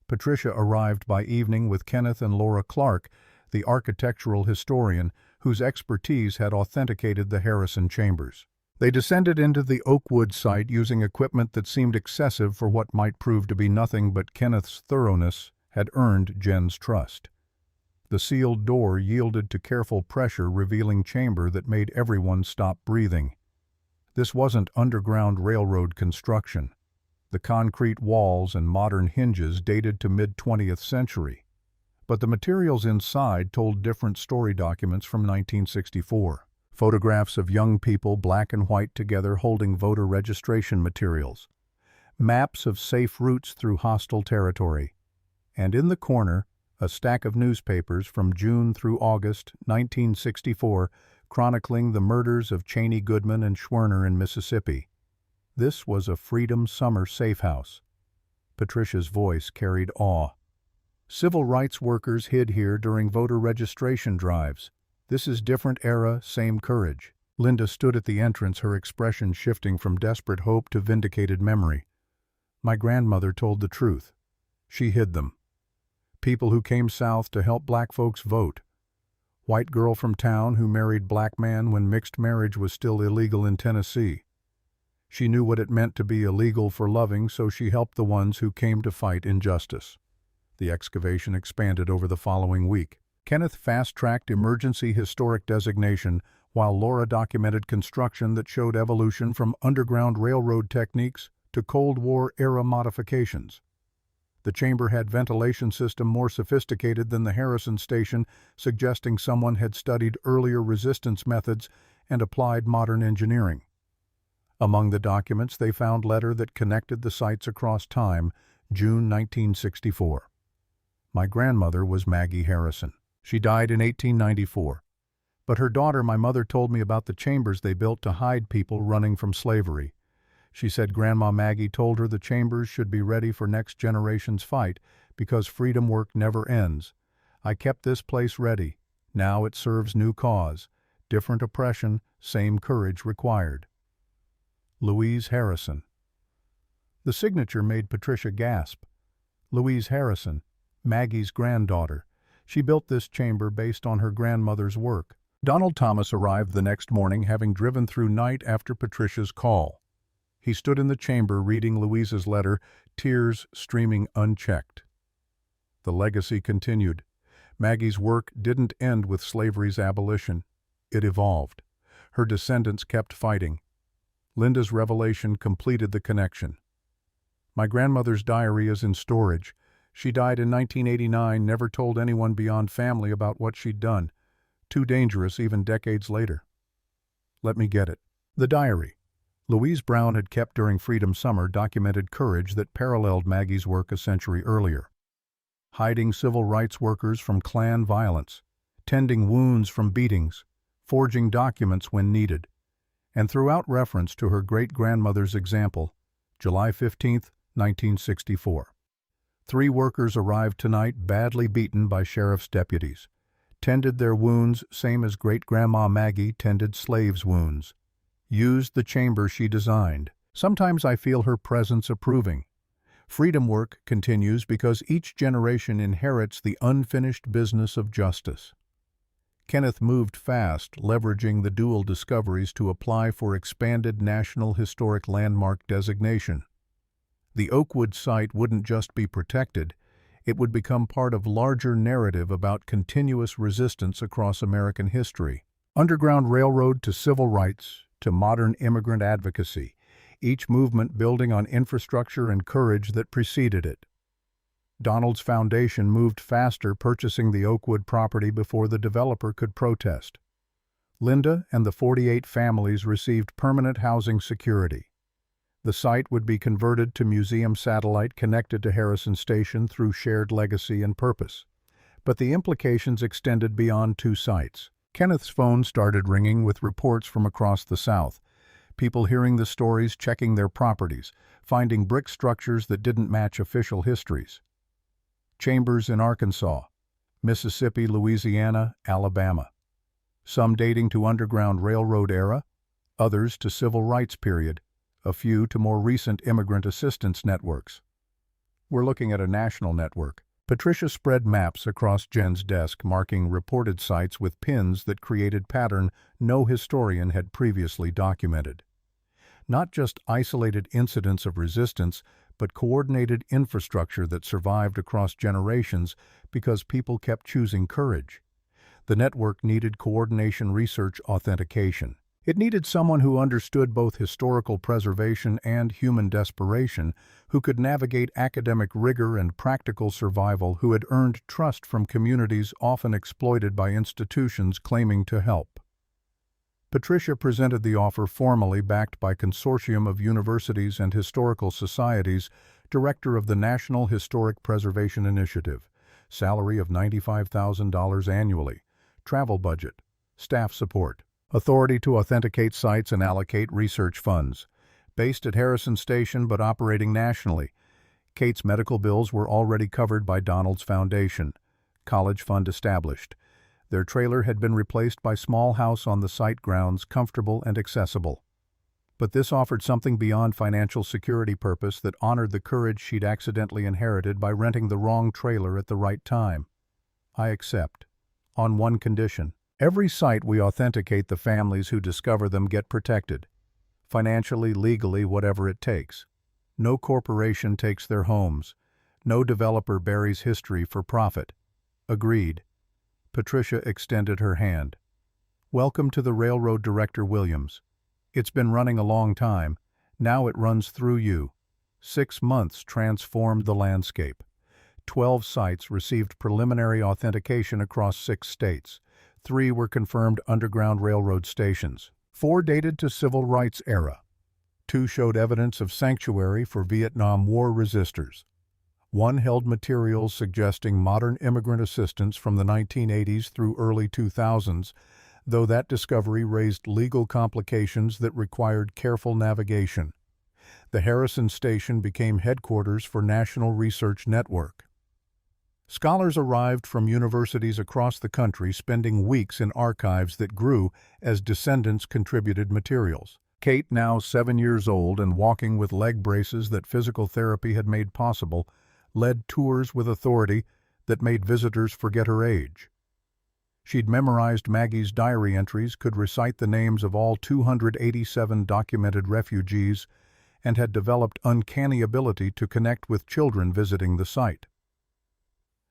Patricia arrived by evening with Kenneth and Laura Clark, the architectural historian whose expertise had authenticated the Harrison chambers. They descended into the Oakwood site using equipment that seemed excessive for what might prove to be nothing, but Kenneth's thoroughness had earned Jen's trust. The sealed door yielded to careful pressure, revealing chamber that made everyone stop breathing. This wasn't underground railroad construction. The concrete walls and modern hinges dated to mid-20th century. But the materials inside told different story. Documents from 1964. Photographs of young people, black and white together, holding voter registration materials. Maps of safe routes through hostile territory. And in the corner, a stack of newspapers from June through August 1964, chronicling the murders of Cheney, Goodman, and Schwerner in Mississippi. This was a Freedom Summer safe house. Patricia's voice carried awe. Civil rights workers hid here during voter registration drives. This is different era, same courage. Linda stood at the entrance, her expression shifting from desperate hope to vindicated memory. My grandmother told the truth. She hid them. People who came south to help black folks vote. White girl from town who married black man when mixed marriage was still illegal in Tennessee. She knew what it meant to be illegal for loving, so she helped the ones who came to fight injustice. The excavation expanded over the following week. Kenneth fast-tracked emergency historic designation, while Laura documented construction that showed evolution from underground railroad techniques to Cold War-era modifications. The chamber had ventilation system more sophisticated than the Harrison station, suggesting someone had studied earlier resistance methods and applied modern engineering. Among the documents, they found letter that connected the sites across time, June 1964. My grandmother was Maggie Harrison. She died in 1894. But her daughter, my mother, told me about the chambers they built to hide people running from slavery. She said Grandma Maggie told her the chambers should be ready for next generation's fight because freedom work never ends. I kept this place ready. Now it serves new cause. Different oppression, same courage required. Louise Harrison. The signature made Patricia gasp. Louise Harrison, Maggie's granddaughter. She built this chamber based on her grandmother's work. Donald Thomas arrived the next morning, having driven through night after Patricia's call. He stood in the chamber reading Louise's letter, tears streaming unchecked. The legacy continued. Maggie's work didn't end with slavery's abolition. It evolved. Her descendants kept fighting. Linda's revelation completed the connection. My grandmother's diary is in storage. She died in 1989, never told anyone beyond family about what she'd done. Too dangerous even decades later. Let me get it. The diary Louise Brown had kept during Freedom Summer documented courage that paralleled Maggie's work a century earlier. Hiding civil rights workers from Klan violence, tending wounds from beatings, forging documents when needed, and throughout reference to her great-grandmother's example, July 15, 1964. 3 workers arrived tonight badly beaten by sheriff's deputies. Tended their wounds same as great-grandma Maggie tended slaves' wounds. used the chamber she designed. Sometimes I feel her presence approving. Freedom work continues because each generation inherits the unfinished business of justice. Kenneth moved fast, leveraging the dual discoveries to apply for expanded National Historic Landmark designation. The Oakwood site wouldn't just be protected, it would become part of larger narrative about continuous resistance across American history. Underground Railroad to civil rights to modern immigrant advocacy, each movement building on infrastructure and courage that preceded it. Donald's foundation moved faster, purchasing the Oakwood property before the developer could protest. Linda and the 48 families received permanent housing security. The site would be converted to museum satellite connected to Harrison Station through shared legacy and purpose. But the implications extended beyond two sites. Kenneth's phone started ringing with reports from across the South. People hearing the stories, checking their properties, finding brick structures that didn't match official histories. Chambers in Arkansas, Mississippi, Louisiana, Alabama. Some dating to Underground Railroad era, others to Civil Rights period, a few to more recent immigrant assistance networks. We're looking at a national network. Patricia spread maps across Jen's desk, marking reported sites with pins that created pattern no historian had previously documented. Not just isolated incidents of resistance, but coordinated infrastructure that survived across generations because people kept choosing courage. The network needed coordination, research, authentication. It needed someone who understood both historical preservation and human desperation, who could navigate academic rigor and practical survival, who had earned trust from communities often exploited by institutions claiming to help. Patricia presented the offer formally, backed by consortium of universities and historical societies, director of the National Historic Preservation Initiative, salary of $95,000 annually, travel budget, staff support, authority to authenticate sites and allocate research funds. Based at Harrison Station but operating nationally, Kate's medical bills were already covered by Donald's foundation. College fund established. Their trailer had been replaced by small house on the site grounds, comfortable and accessible. But this offered something beyond financial security, purpose that honored the courage she'd accidentally inherited by renting the wrong trailer at the right time. I accept. On one condition. Every site we authenticate, the families who discover them get protected. Financially, legally, whatever it takes. No corporation takes their homes. No developer buries history for profit. Agreed. Patricia extended her hand. Welcome to the Railroad Director Williams. It's been running a long time. Now it runs through you. 6 months transformed the landscape. 12 sites received preliminary authentication across 6 states. 3 were confirmed Underground Railroad stations. 4 dated to Civil Rights era. 2 showed evidence of sanctuary for Vietnam War resistors. 1 held materials suggesting modern immigrant assistance from the 1980s through early 2000s, though that discovery raised legal complications that required careful navigation. The Harrison Station became headquarters for National Research Network. Scholars arrived from universities across the country, spending weeks in archives that grew as descendants contributed materials. Kate, now 7 years old and walking with leg braces that physical therapy had made possible, led tours with authority that made visitors forget her age. She'd memorized Maggie's diary entries, could recite the names of all 287 documented refugees, and had developed uncanny ability to connect with children visiting the site.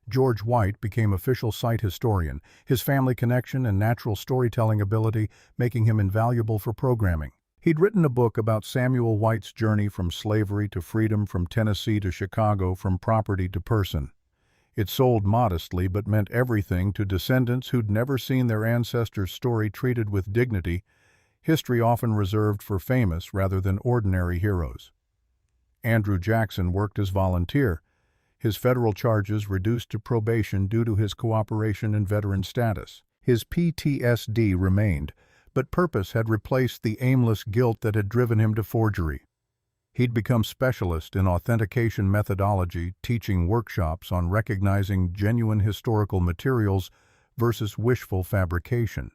George White became official site historian, his family connection and natural storytelling ability making him invaluable for programming. He'd written a book about Samuel White's journey from slavery to freedom, from Tennessee to Chicago, from property to person. It sold modestly but meant everything to descendants who'd never seen their ancestors' story treated with dignity, history often reserved for famous rather than ordinary heroes. Andrew Jackson worked as volunteer, his federal charges reduced to probation due to his cooperation and veteran status. His PTSD remained, but purpose had replaced the aimless guilt that had driven him to forgery. He'd become specialist in authentication methodology, teaching workshops on recognizing genuine historical materials versus wishful fabrication.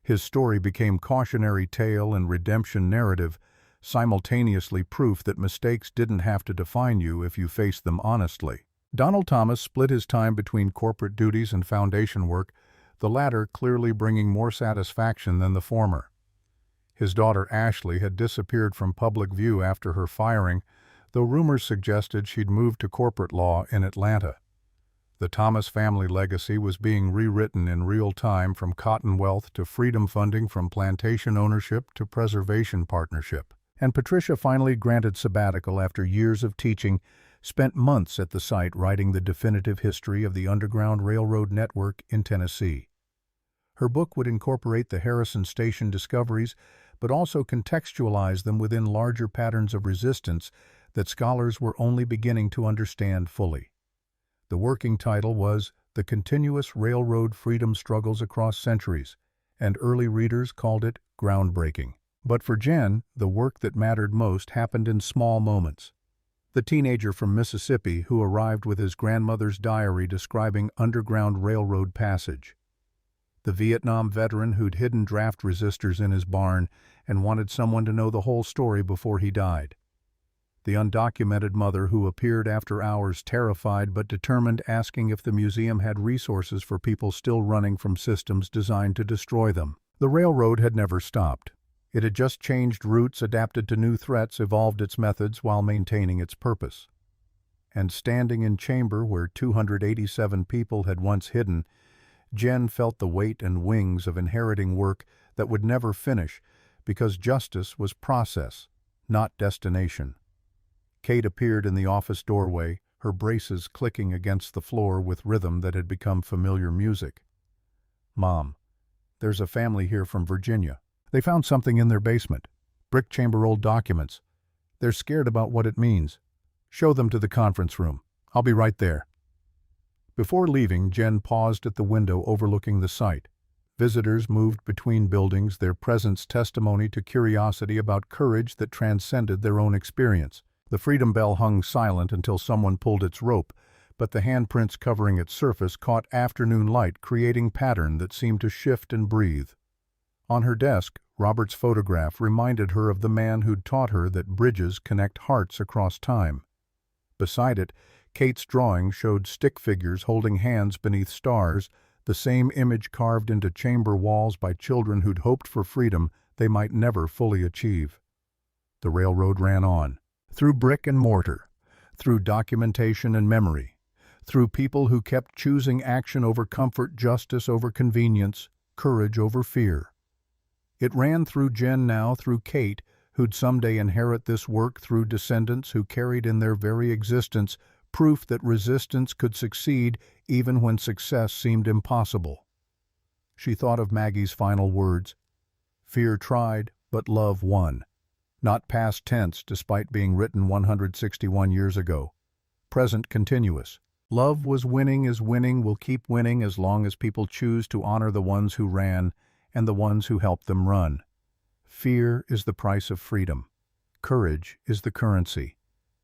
His story became cautionary tale and redemption narrative, simultaneously proof that mistakes didn't have to define you if you faced them honestly. Donald Thomas split his time between corporate duties and foundation work, the latter clearly bringing more satisfaction than the former. His daughter Ashley had disappeared from public view after her firing, though rumors suggested she'd moved to corporate law in Atlanta. The Thomas family legacy was being rewritten in real time, from cotton wealth to freedom funding, from plantation ownership to preservation partnership. And Patricia, finally granted sabbatical after years of teaching, spent months at the site writing the definitive history of the Underground Railroad network in Tennessee. Her book would incorporate the Harrison Station discoveries, but also contextualize them within larger patterns of resistance that scholars were only beginning to understand fully. The working title was The Continuous Railroad Freedom Struggles Across Centuries, and early readers called it groundbreaking. But for Jen, the work that mattered most happened in small moments. The teenager from Mississippi who arrived with his grandmother's diary describing Underground Railroad passage. The Vietnam veteran who'd hidden draft resistors in his barn and wanted someone to know the whole story before he died. The undocumented mother who appeared after hours, terrified but determined, asking if the museum had resources for people still running from systems designed to destroy them. The railroad had never stopped. It had just changed routes, adapted to new threats, evolved its methods while maintaining its purpose. And standing in chamber where 287 people had once hidden, Jen felt the weight and wings of inheriting work that would never finish, because justice was process, not destination. Kate appeared in the office doorway, her braces clicking against the floor with rhythm that had become familiar music. "Mom, there's a family here from Virginia. They found something in their basement. Brick chamber old documents. They're scared about what it means. Show them to the conference room. I'll be right there." Before leaving, Jen paused at the window overlooking the site. Visitors moved between buildings, their presence testimony to curiosity about courage that transcended their own experience. The Freedom Bell hung silent until someone pulled its rope, but the handprints covering its surface caught afternoon light, creating pattern that seemed to shift and breathe. On her desk, Robert's photograph reminded her of the man who'd taught her that bridges connect hearts across time. Beside it, Kate's drawing showed stick figures holding hands beneath stars, the same image carved into chamber walls by children who'd hoped for freedom they might never fully achieve. The railroad ran on, through brick and mortar, through documentation and memory, through people who kept choosing action over comfort, justice over convenience, courage over fear. It ran through Jen now, through Kate, who'd someday inherit this work, through descendants who carried in their very existence proof that resistance could succeed even when success seemed impossible. She thought of Maggie's final words. Fear tried, but love won. Not past tense, despite being written 161 years ago. Present continuous. Love was winning, is winning, will keep winning as long as people choose to honor the ones who ran and the ones who helped them run. Fear is the price of freedom. Courage is the currency.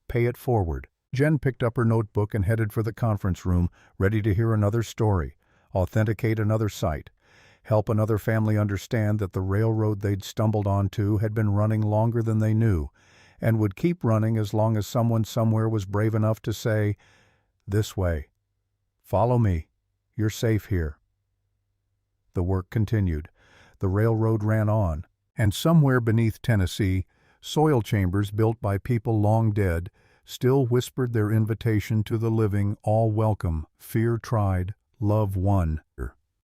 Pay it forward. Jen picked up her notebook and headed for the conference room, ready to hear another story, authenticate another site, help another family understand that the railroad they'd stumbled onto had been running longer than they knew, and would keep running as long as someone somewhere was brave enough to say, "This way. Follow me. You're safe here." The work continued. The railroad ran on, and somewhere beneath Tennessee, soil chambers built by people long dead still whispered their invitation to the living, all welcome, fear tried, love won.